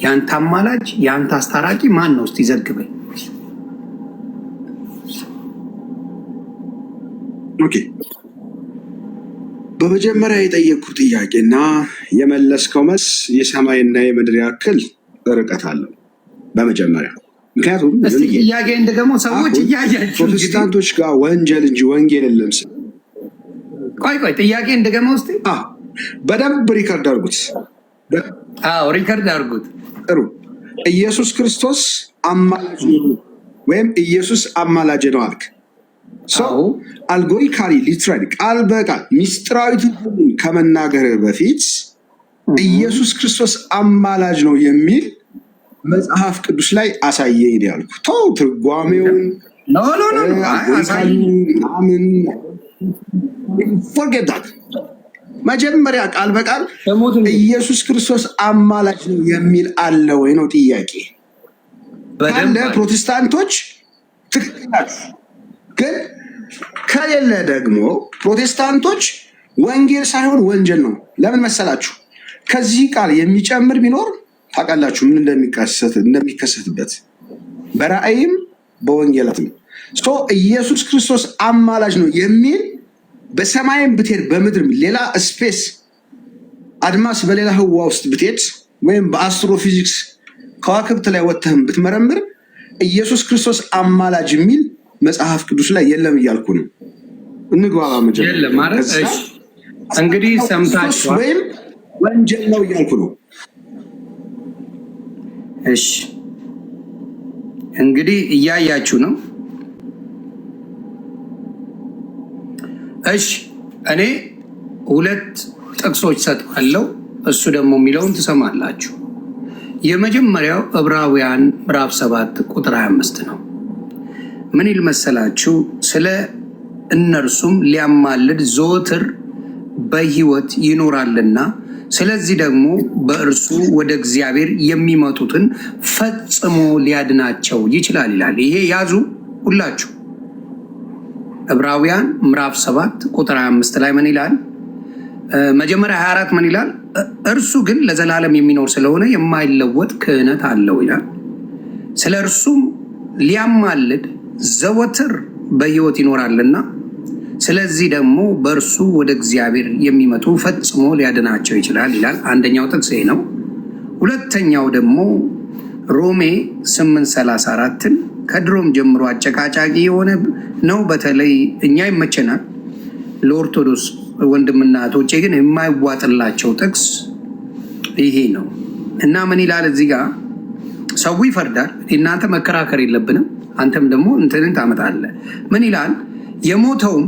ያንተ አማላጅ ያንተ አስታራቂ ማን ነው? እስቲ ዘግበኝ። ኦኬ፣ በመጀመሪያ የጠየቅኩት ጥያቄና የመለስከው መልስ የሰማይና የምድር ያክል ርቀት አለው። በመጀመሪያ ምክንያቱም ጥያቄ እንደገሞ ሰዎች እያያችሁ ፕሮቴስታንቶች ጋር ወንጀል እንጂ ወንጌል የለም። ቆይ ጥያቄ እንደገሞ ውስጥ በደንብ ሪከርድ አድርጉት። ሪከርድ አድርጉት። ጥሩ። ኢየሱስ ክርስቶስ አማላጅ ወይም ኢየሱስ አማላጅ ነው አልክ። አልጎሪካሊ ሊትራሊ ቃል በቃል ሚስጥራዊ ከመናገር በፊት ኢየሱስ ክርስቶስ አማላጅ ነው የሚል መጽሐፍ ቅዱስ ላይ አሳየኝ ያልኩ። ተው ትርጓሜውን ምን ፎርጌት። መጀመሪያ ቃል በቃል ኢየሱስ ክርስቶስ አማላጅ ነው የሚል አለ ወይ ነው ጥያቄ። ካለ ፕሮቴስታንቶች ትክክል ናችሁ፣ ግን ከሌለ ደግሞ ፕሮቴስታንቶች ወንጌል ሳይሆን ወንጀል ነው። ለምን መሰላችሁ? ከዚህ ቃል የሚጨምር ቢኖር ታውቃላችሁ ምን እንደሚከሰትበት በራእይም በወንጌላትም። ኢየሱስ ክርስቶስ አማላጅ ነው የሚል በሰማይም ብትሄድ በምድር ሌላ ስፔስ አድማስ በሌላ ህዋ ውስጥ ብትሄድ ወይም በአስትሮፊዚክስ ከዋክብት ላይ ወጥተህም ብትመረምር ኢየሱስ ክርስቶስ አማላጅ የሚል መጽሐፍ ቅዱስ ላይ የለም እያልኩ ነው። እንግባባ። መጀመሪያ እንግዲህ ሰምታችኋል ወይም ወንጀል ነው እያልኩ ነው። እሺ እንግዲህ እያያችሁ ነው። እሺ እኔ ሁለት ጥቅሶች ሰጥቻለሁ። እሱ ደግሞ የሚለውን ትሰማላችሁ። የመጀመሪያው ዕብራውያን ምዕራፍ 7 ቁጥር 25 ነው። ምን ይል መሰላችሁ? ስለ እነርሱም ሊያማልድ ዘወትር በሕይወት ይኖራልና ስለዚህ ደግሞ በእርሱ ወደ እግዚአብሔር የሚመጡትን ፈጽሞ ሊያድናቸው ይችላል ይላል። ይሄ ያዙ ሁላችሁ። ዕብራውያን ምዕራፍ 7 ቁጥር 25 ላይ ምን ይላል? መጀመሪያ 24 ምን ይላል? እርሱ ግን ለዘላለም የሚኖር ስለሆነ የማይለወጥ ክህነት አለው ይላል። ስለ እርሱም ሊያማልድ ዘወትር በሕይወት ይኖራልና ስለዚህ ደግሞ በእርሱ ወደ እግዚአብሔር የሚመጡ ፈጽሞ ሊያድናቸው ይችላል ይላል። አንደኛው ጥቅስ ነው። ሁለተኛው ደግሞ ሮሜ 8:34ን ከድሮም ጀምሮ አጨቃጫቂ የሆነ ነው። በተለይ እኛ ይመቸናል፣ ለኦርቶዶክስ ወንድምና እህቶቼ ግን የማይዋጥላቸው ጥቅስ ይሄ ነው እና ምን ይላል እዚህ ጋር? ሰው ይፈርዳል፣ እናንተ መከራከር የለብንም። አንተም ደግሞ እንትንን ታመጣለህ። ምን ይላል? የሞተውም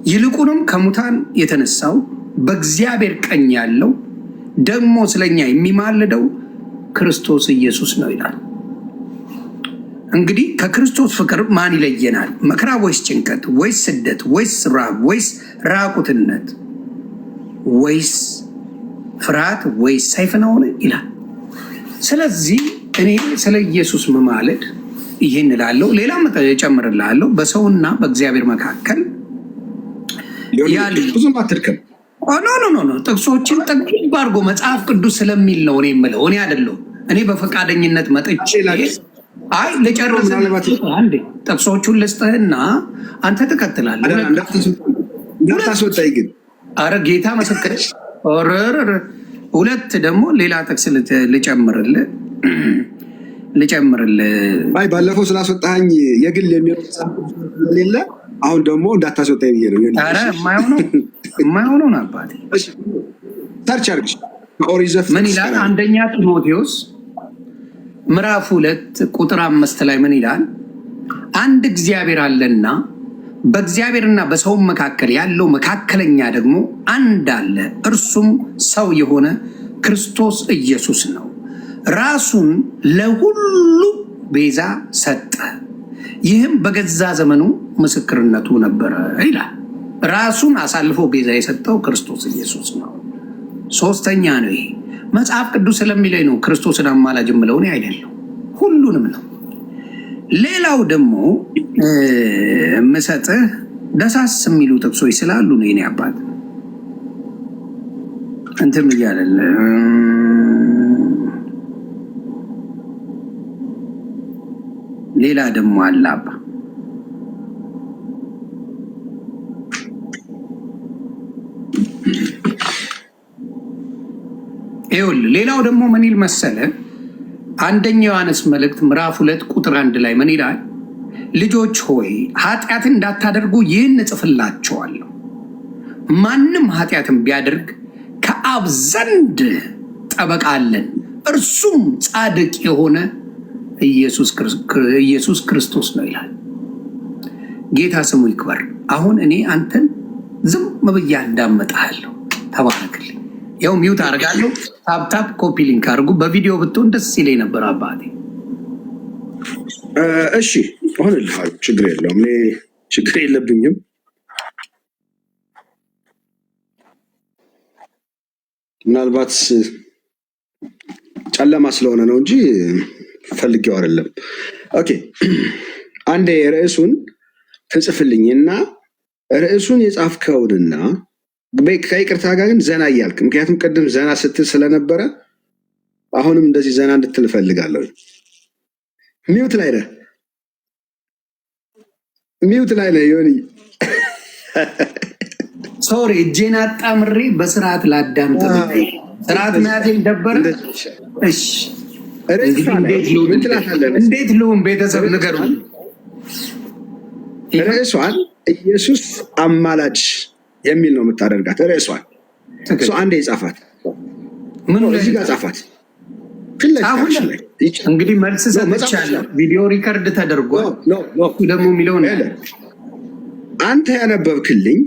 ይልቁንም ከሙታን የተነሳው በእግዚአብሔር ቀኝ ያለው ደግሞ ስለኛ የሚማልደው ክርስቶስ ኢየሱስ ነው ይላል። እንግዲህ ከክርስቶስ ፍቅር ማን ይለየናል? መከራ ወይስ ጭንቀት ወይስ ስደት ወይስ ራብ ወይስ ራቁትነት ወይስ ፍርሃት ወይስ ሰይፍ ነው ይላል። ስለዚህ እኔ ስለ ኢየሱስ መማለድ ይህን እላለሁ። ሌላም እጨምርልሃለሁ። በሰውና በእግዚአብሔር መካከል ብዙም አትድከም። ኖ ጥቅሶችን ጠቅም አድርጎ መጽሐፍ ቅዱስ ስለሚል ነው እኔ የምለው። እኔ አይደለሁም። እኔ በፈቃደኝነት መጥቼ ልጨርስ አንዴ ጥቅሶቹን ልስጥህና አንተ ትቀጥላለህ። እንዳታስወጣኝ ግን። አረ ጌታ መሰከረ። ሁለት ደግሞ ሌላ ጥቅስ ልጨምርልህ። ባለፈው ስላስወጣኝ የግል የሚሌለ አሁን ደግሞ እንዳታስወጣኝ ብዬ ነው። ኧረ የማይሆነውን አባቴ ሰርች አድርግሽ። ምን ይላል? አንደኛ ጢሞቴዎስ ምዕራፍ 2 ቁጥር 5 ላይ ምን ይላል? አንድ እግዚአብሔር አለና በእግዚአብሔርና በሰውም መካከል ያለው መካከለኛ ደግሞ አንድ አለ፣ እርሱም ሰው የሆነ ክርስቶስ ኢየሱስ ነው። ራሱን ለሁሉ ቤዛ ሰጠ፣ ይህም በገዛ ዘመኑ ምስክርነቱ ነበረ ይላል። ራሱን አሳልፎ ቤዛ የሰጠው ክርስቶስ ኢየሱስ ነው። ሶስተኛ ነው። ይሄ መጽሐፍ ቅዱስ ስለሚለኝ ነው። ክርስቶስን አማላጅ የምለው እኔ አይደለም፣ ሁሉንም ነው። ሌላው ደግሞ ምሰጥህ ደሳስ የሚሉ ጥቅሶች ስላሉ ነው። የኔ አባት እንትም እያለለ ሌላ ደግሞ አለ አባ ይኸውልህ። ሌላው ደግሞ ምን ይል መሰለ? አንደኛ ዮሐንስ መልእክት ምዕራፍ 2 ቁጥር 1 ላይ ምን ይላል? ልጆች ሆይ ኃጢአትን እንዳታደርጉ ይህን እጽፍላችኋለሁ። ማንም ኃጢአትን ቢያደርግ ከአብ ዘንድ ጠበቃ አለን፣ እርሱም ጻድቅ የሆነ ኢየሱስ ክርስቶስ ነው ይላል። ጌታ ስሙ ይክበር። አሁን እኔ አንተን ዝም ብዬ አዳምጥሃለሁ። ተባረክልኝ። ያው ሚውት አደርጋለሁ። ታፕታፕ ኮፒ ሊንክ አድርጉ። በቪዲዮ ብትሆን ደስ ይለኝ ነበር አባቴ። እሺ ሆንልሃል፣ ችግር የለውም። እኔ ችግር የለብኝም። ምናልባት ጨለማ ስለሆነ ነው እንጂ ፈልጌው አይደለም። ኦኬ አንዴ ርዕሱን ትጽፍልኝና ርዕሱን የጻፍከውንና ከይቅርታ ጋር ግን ዘና እያልክ፣ ምክንያቱም ቅድም ዘና ስትል ስለነበረ አሁንም እንደዚህ ዘና እንድትል እፈልጋለሁ። ሚውት ላይ ነህ፣ ሚውት ላይ ነህ ዮኒ። ሶሪ እጄን አጣምሬ በስርዓት ላዳምጥ። ስርዓት መያዜን ደበረ። እሺ እንዴት ልሁን? ቤተሰብ ንገሩኝ። ርዕሷን ኢየሱስ አማላጅ የሚል ነው የምታደርጋት። ርዕሷን አንዴ ጻፋት። ምን እዚህ ጋር ጻፋት። እንግዲህ መልስ ሰጥቻለሁ። ቪዲዮ ሪከርድ ተደርጓል። ደግሞ የሚለውን አንተ ያነበብክልኝ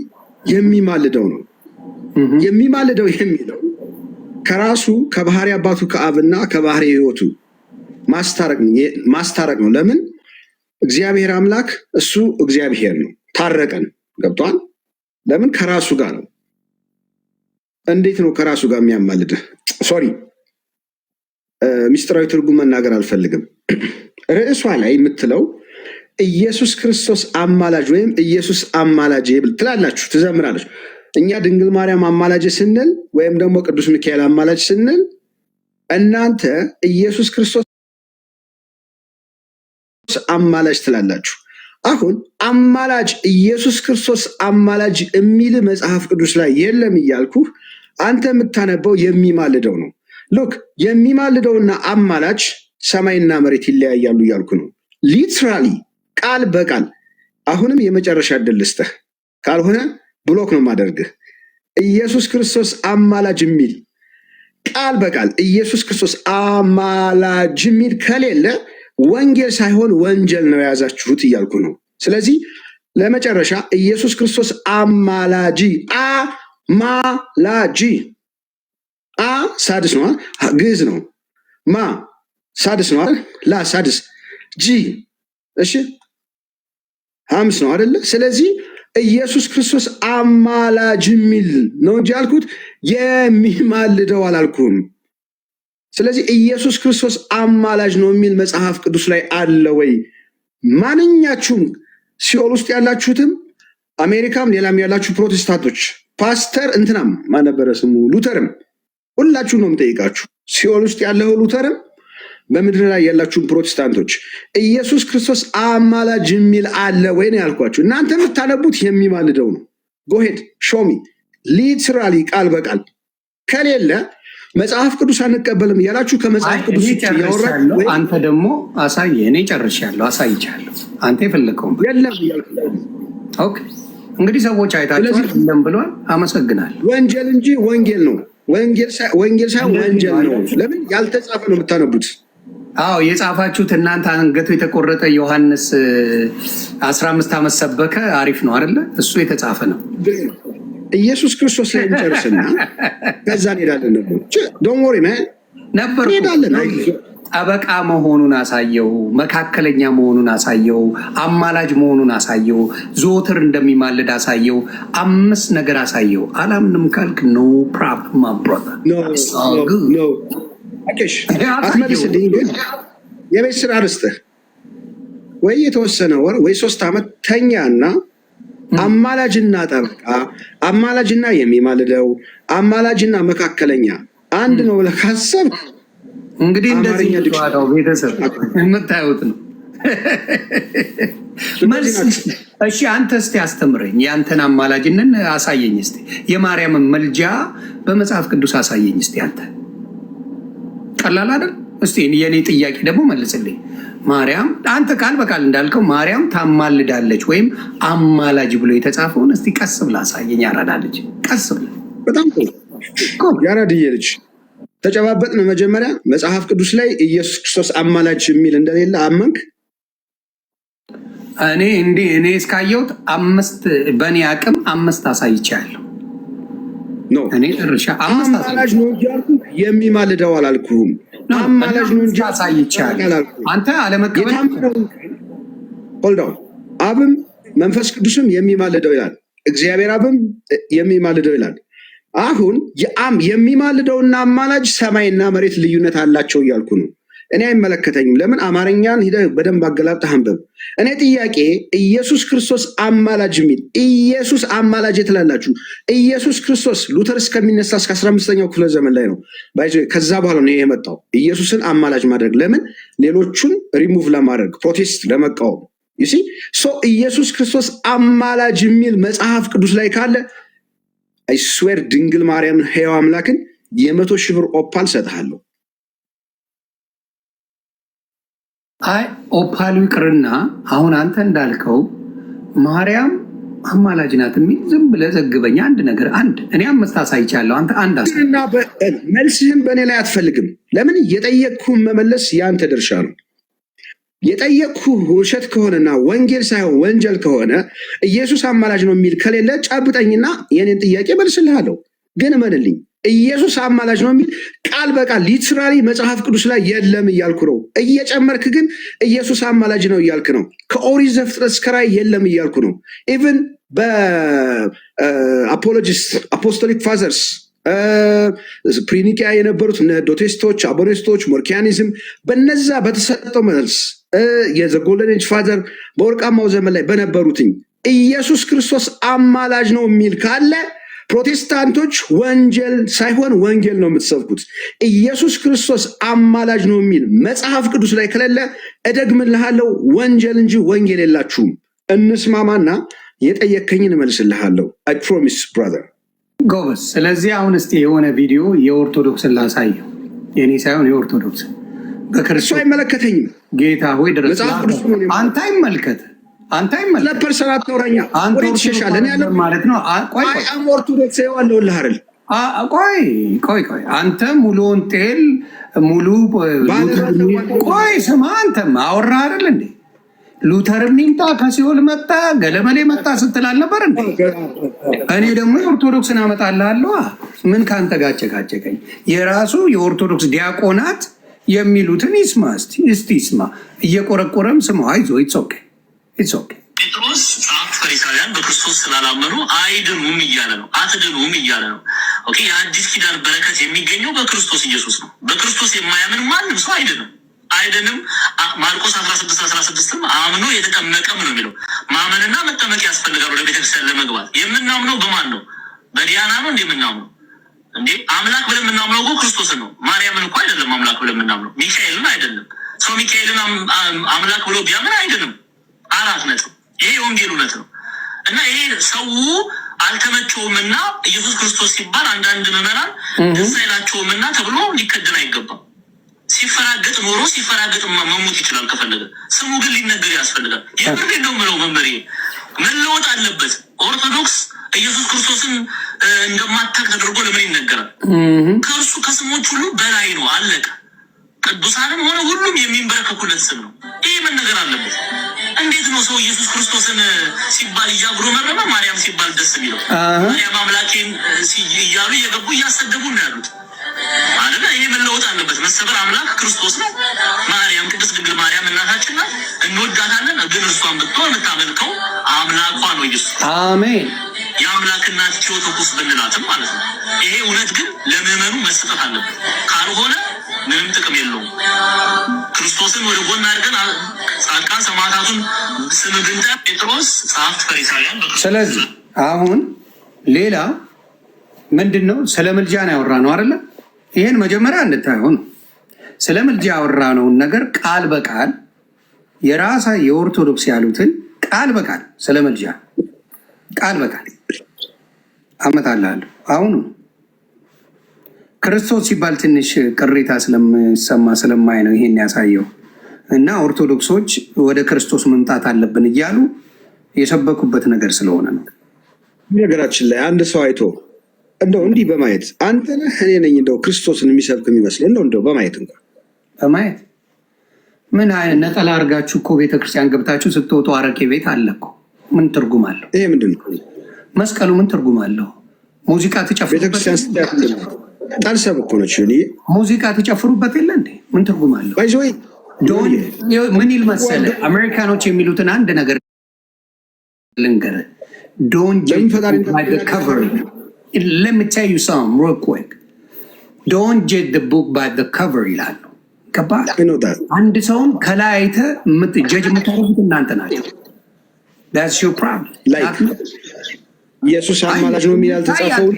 የሚማልደው ነው። የሚማልደው የሚለው ከራሱ ከባህሪ አባቱ ከአብና ከባህሪ ሕይወቱ ማስታረቅ ነው። ለምን? እግዚአብሔር አምላክ እሱ እግዚአብሔር ነው። ታረቀን። ገብቷል? ለምን? ከራሱ ጋር ነው። እንዴት ነው ከራሱ ጋር የሚያማልድህ? ሶሪ ሚስጥራዊ ትርጉም መናገር አልፈልግም። ርዕሷ ላይ የምትለው ኢየሱስ ክርስቶስ አማላጅ ወይም ኢየሱስ አማላጅ ትላላችሁ፣ ትዘምራለች። እኛ ድንግል ማርያም አማላጅ ስንል ወይም ደግሞ ቅዱስ ሚካኤል አማላጅ ስንል እናንተ ኢየሱስ ክርስቶስ አማላጅ ትላላችሁ። አሁን አማላጅ ኢየሱስ ክርስቶስ አማላጅ የሚል መጽሐፍ ቅዱስ ላይ የለም እያልኩ አንተ የምታነበው የሚማልደው ነው። ሉክ የሚማልደውና አማላጅ ሰማይና መሬት ይለያያሉ እያልኩ ነው። ሊትራሊ ቃል በቃል አሁንም የመጨረሻ ዕድል ልስጥህ፣ ካልሆነ ብሎክ ነው የማደርግህ። ኢየሱስ ክርስቶስ አማላጅ የሚል ቃል በቃል ኢየሱስ ክርስቶስ አማላጅ የሚል ከሌለ ወንጌል ሳይሆን ወንጀል ነው የያዛችሁት እያልኩ ነው። ስለዚህ ለመጨረሻ ኢየሱስ ክርስቶስ አማላጂ አማላጂ ሳድስ ነው፣ ግዕዝ ነው። ማ ሳድስ ነው አይደል? ላ ሳድስ ጂ እሺ ሐምስ ነው አይደለ? ስለዚህ ኢየሱስ ክርስቶስ አማላጅ የሚል ነው እንጂ ያልኩት የሚማልደው አላልኩም። ስለዚህ ኢየሱስ ክርስቶስ አማላጅ ነው የሚል መጽሐፍ ቅዱስ ላይ አለ ወይ? ማንኛችሁም ሲኦል ውስጥ ያላችሁትም አሜሪካም ሌላም ያላችሁ ፕሮቴስታንቶች ፓስተር እንትናም ማነበረ ስሙ ሉተርም ሁላችሁ ነው የምጠይቃችሁ። ሲኦል ውስጥ ያለው ሉተርም በምድር ላይ ያላችሁም ፕሮቴስታንቶች ኢየሱስ ክርስቶስ አማላጅ የሚል አለ ወይ ነው ያልኳችሁ። እናንተ የምታነቡት የሚማልደው ነው። ጎሄድ ሾሚ ሊትራሊ ቃል በቃል ከሌለ መጽሐፍ ቅዱስ አንቀበልም እያላችሁ ከመጽሐፍ ቅዱስ ያወራችሁ። አንተ ደግሞ አሳየ። እኔ ጨርሻለሁ፣ አሳይቻለሁ። አንተ የፈለከውን የለም እያልኩ። ኦኬ እንግዲህ ሰዎች አይታችኋል እንደም ብሏል። አመሰግናለሁ። ወንጀል እንጂ ወንጌል ነው። ወንጌል ሳይሆን ወንጀል ነው። ለምን ያልተጻፈ ነው የምታነቡት? አዎ የጻፋችሁት እናንተ። አንገቱ የተቆረጠ ዮሐንስ 15 ዓመት ሰበከ። አሪፍ ነው አይደለ? እሱ የተጻፈ ነው። ኢየሱስ ክርስቶስ ላይ እንጨርስና ከዛ እንሄዳለን። ዶንት ወሪ ነበር ጠበቃ መሆኑን አሳየው፣ መካከለኛ መሆኑን አሳየው፣ አማላጅ መሆኑን አሳየው፣ ዘወትር እንደሚማልድ አሳየው። 5 ነገር አሳየው። አላምንም ካልክ ኖ ፕሮብለም ማብሮታ አትመልስልኝ። ግን የቤት ስራ ርስትህ ወይ የተወሰነ ወር ወይ 3 ዓመት ተኛና አማላጅና ጠበቃ፣ አማላጅና የሚማልደው፣ አማላጅና መካከለኛ አንድ ነው ብለህ ካሰብክ እንግዲህ እንደዚህ ቤተሰብ የምታዩት ነው። እሺ አንተ እስቲ አስተምረኝ፣ የአንተን አማላጅነን አሳየኝ እስቲ። የማርያምን መልጃ በመጽሐፍ ቅዱስ አሳየኝ እስቲ። አንተ ቀላል አይደል? እስቲ የኔ ጥያቄ ደግሞ መልስልኝ። ማርያም አንተ ቃል በቃል እንዳልከው ማርያም ታማልዳለች ወይም አማላጅ ብሎ የተጻፈውን እስቲ ቀስ ብላ አሳየኝ። ያራዳለች ቀስ ብላ በጣም ያራድዬ ልጅ ተጨባበጥን። መጀመሪያ መጽሐፍ ቅዱስ ላይ ኢየሱስ ክርስቶስ አማላጅ የሚል እንደሌለ አመንክ? እኔ እስካየሁት 5 በእኔ አቅም 5 አሳይቻለሁ። እኔ እርሻ አማላጅ ነው እንጂ አልኩህ፣ የሚማልደው አላልኩህም። አማላጅ ነው እንጂ አሳይቻለሁ። አንተ አለመቀበል ሆልዳው አብም መንፈስ ቅዱስም የሚማልደው ይላል፣ እግዚአብሔር አብም የሚማልደው ይላል። አሁን የሚማልደውና አማላጅ ሰማይና መሬት ልዩነት አላቸው እያልኩ ነው። እኔ አይመለከተኝም። ለምን አማርኛን ሂደህ በደንብ አገላብጠህ አንብብ። እኔ ጥያቄ ኢየሱስ ክርስቶስ አማላጅ የሚል ኢየሱስ አማላጅ ትላላችሁ። ኢየሱስ ክርስቶስ ሉተር እስከሚነሳ እስከ 15ኛው ክፍለ ዘመን ላይ ነው። ከዛ በኋላ ነው የመጣው ኢየሱስን አማላጅ ማድረግ። ለምን ሌሎቹን ሪሙቭ ለማድረግ ፕሮቴስት ለመቃወም ይሲ ኢየሱስ ክርስቶስ አማላጅ የሚል መጽሐፍ ቅዱስ ላይ ካለ አይስዌር ድንግል ማርያምን ሕያው አምላክን 100,000 ብር ኦፓል ሰጥሃለሁ። አይ ኦፓሉ ይቅርና አሁን አንተ እንዳልከው ማርያም አማላጅ ናት የሚል ዝም ብለህ ዘግበኝ። አንድ ነገር እኔ 5 አሳይቻለሁ። አንተ አንድ መልስህን በእኔ ላይ አትፈልግም። ለምን የጠየቅኩህን መመለስ የአንተ ድርሻ ነው። የጠየቅኩህ ውሸት ከሆነና ወንጌል ሳይሆን ወንጀል ከሆነ ኢየሱስ አማላጅ ነው የሚል ከሌለ ጨብጠኝና የኔን ጥያቄ መልስልሃለሁ። ግን እመንልኝ ኢየሱስ አማላጅ ነው የሚል ቃል በቃል ሊትራሊ መጽሐፍ ቅዱስ ላይ የለም እያልኩ ነው። እየጨመርክ ግን ኢየሱስ አማላጅ ነው እያልክ ነው። ከኦሪት ዘፍጥረት እስከ ራዕይ የለም እያልኩ ነው። ኢቭን በአፖሎጂስት አፖስቶሊክ ፋዘርስ ፕሪኒኪያ የነበሩት ዶቴስቶች፣ አቦኔስቶች፣ ሞርኪያኒዝም በነዛ በተሰጠው መልስ የዘጎልደን ኤጅ ፋዘር በወርቃማው ዘመን ላይ በነበሩትኝ ኢየሱስ ክርስቶስ አማላጅ ነው የሚል ካለ ፕሮቴስታንቶች ወንጀል ሳይሆን ወንጌል ነው የምትሰብኩት። ኢየሱስ ክርስቶስ አማላጅ ነው የሚል መጽሐፍ ቅዱስ ላይ ከሌለ እደግምልሃለሁ፣ ወንጀል እንጂ ወንጌል የላችሁም። እንስማማና የጠየከኝን እመልስልሃለሁ። አይ ፕሮሚስ ብራዘር ጎበዝ። ስለዚህ አሁን እስቲ የሆነ ቪዲዮ የኦርቶዶክስን ላሳየው፣ የኔ ሳይሆን የኦርቶዶክስ በክርስቶስ አይመለከተኝም። ጌታ ሆይ ድረስ አንተ አይመልከት ለፐርሰናት ተውረኛ ወዴት ትሸሻለህ? እኔ ያለው ማለት ነው። ቆይ ኦርቶዶክስ ያለውልህ አይደል? ቆይ አንተ ሙሉ ወንጌል ሙሉ ቆይ ስማ፣ አንተም አወራህ አይደል እንዴ? ሉተርም ይምጣ ከሲኦል መጣ ገለመሌ መጣ ስትል አልነበር እንዴ? እኔ ደግሞ የኦርቶዶክስን አመጣልሃለሁ። ምን ከአንተ ጋር ጨቃጨቀኝ? የራሱ የኦርቶዶክስ ዲያቆናት የሚሉትን ይስማ እስቲ ይስማ። እየቆረቆረም ስማ። አይዞህ ኢትስ ኦኬ ጴጥሮስ ጸሐፍት ፈሪሳውያን በክርስቶስ ስላላመኑ አይድኑም እያለ ነው። አትድኑም እያለ ነው። ኦኬ የአዲስ ኪዳን በረከት የሚገኘው በክርስቶስ ኢየሱስ ነው። በክርስቶስ የማያምን ማንም ሰው አይድንም። ማርቆስ 16:16 አምኖ የተጠመቀም ነው የሚለው። ማመንና መጠመቅ ያስፈልጋል ወደ ቤተክርስቲያን ለመግባት። የምናምነው በማን ነው? በዲያና ነው እንዴ የምናምነው? እንዴ አምላክ ብለን የምናምነው እኮ ክርስቶስን ነው። ማርያምን እኮ አይደለም አምላክ ብለን የምናምነው። ሚካኤልን አይደለም። ሰው ሚካኤልን አምላክ ብሎ ቢያምን አይድንም። 4 ነጥብ። ይሄ የወንጌል እውነት ነው። እና ይሄ ሰው አልተመቸውምና ኢየሱስ ክርስቶስ ሲባል አንዳንድ ምዕመናን ደስ አይላቸውምና ተብሎ ሊከደን አይገባም። ሲፈራገጥ ኖሮ ሲፈራገጥ መሞት ይችላል ከፈለገ። ስሙ ግን ሊነገር ያስፈልጋል። የምር ነው ምለው መንበሬ መለወጥ አለበት። ኦርቶዶክስ ኢየሱስ ክርስቶስን እንደማታውቅ ተደርጎ ለምን ይነገራል? ከእርሱ ከስሞች ሁሉ በላይ ነው። አለቀ። ቅዱሳንም ሆነ ሁሉም የሚንበረከኩለት ስም ነው። ይህ መነገር አለበት። እንዴት ነው ሰው ኢየሱስ ክርስቶስን ሲባል እያጉረመረመ ማርያም ሲባል ደስ የሚለው? ማርያም አምላኬን እያሉ እየገቡ እያሰደቡ ነው ያሉት አይደለ? ይሄ መለወጥ አለበት። መሰበር አምላክ ክርስቶስ ነው። ማርያም ቅድስት ድንግል ማርያም እናታችን ናት። እንወዳታለን። ግን እርሷን ብትሆን የምታመልከው አምላኳ ነው ኢየሱስ። አሜን። የአምላክ እናት ቴዎቶኮስ ብንላትም ማለት ነው። ይሄ እውነት ግን ለምዕመኑ መሰጠት አለበት። ካልሆነ ምንም ጥቅም የለውም። ክርስቶስን ወደ ጎን አድርገን ጻድቃን ሰማዕታቱን ስም ግንጠ ጴጥሮስ ጸሐፍት ፈሪሳውያን። ስለዚህ አሁን ሌላ ምንድን ነው? ስለ ምልጃ ነው ያወራ ነው አይደለ? ይህን መጀመሪያ እንድታየው ነው። ስለ ምልጃ ያወራ ነውን ነገር ቃል በቃል የራሳ የኦርቶዶክስ ያሉትን ቃል በቃል ስለ መልጃ ቃል በቃል አመጣልሃለሁ። አሁኑ ክርስቶስ ሲባል ትንሽ ቅሬታ ስለምሰማ ስለማይ ነው ይሄን ያሳየው እና ኦርቶዶክሶች ወደ ክርስቶስ መምጣት አለብን እያሉ የሰበኩበት ነገር ስለሆነ ነው። ነገራችን ላይ አንድ ሰው አይቶ እንደው እንዲህ በማየት አንተ ነህ እኔ ነኝ እንደው ክርስቶስን የሚሰብክ የሚመስለው እንደው በማየት እንኳን በማየት ምን አይነት ነጠላ አድርጋችሁ እኮ ቤተክርስቲያን ገብታችሁ ስትወጡ አረቄ ቤት አለ እኮ ምን ትርጉም አለው? ይሄ ምንድን ነው? መስቀሉ ምን ትርጉም አለው? ሙዚቃ ትጨፍሩበት ቤተክርስቲያን ጣልሰብ እኮ ነች። ሙዚቃ ትጨፍሩበት የለ እንዴ? ምን ትርጉም አለው? ምን ይል መሰለ አሜሪካኖች የሚሉትን አንድ ነገር ልንገርህ። Don't judge by the cover. Let me tell you something real quick. Don't judge the book by the cover ይላሉ። ገባህ? አንድ ሰውን ከላይ አይተህ ጀጅ የምታደርጉት እናንተ ናቸው። That's your problem. ኢየሱስ አማላጅ ነው የሚል ተጻፈው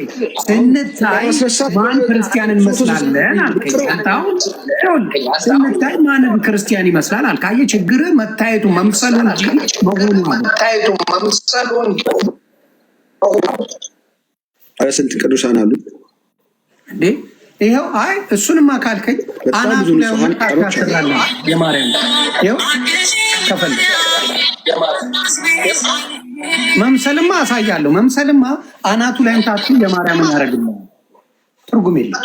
ስንታይ ማን ክርስቲያን እንመስላለን አልከኝ። ስንታይ ማን ክርስቲያን ይመስላል አልክ። አየህ ችግርህ መታየቱ መምሰሉ እንጂ መሆኑ መታየቱ መምሰሉ እንጂ። ኧረ ስንት ቅዱሳን አሉ እንዴ! ይኸው አይ እሱንማ ካልከኝ አናቱ ላይ ወጣካስራለ የማርያም ይኸው ከፈለ መምሰልማ አሳያለሁ። መምሰልማ አናቱ ላይ ታቱ የማርያምን ያደርግልኝ ትርጉም የለም።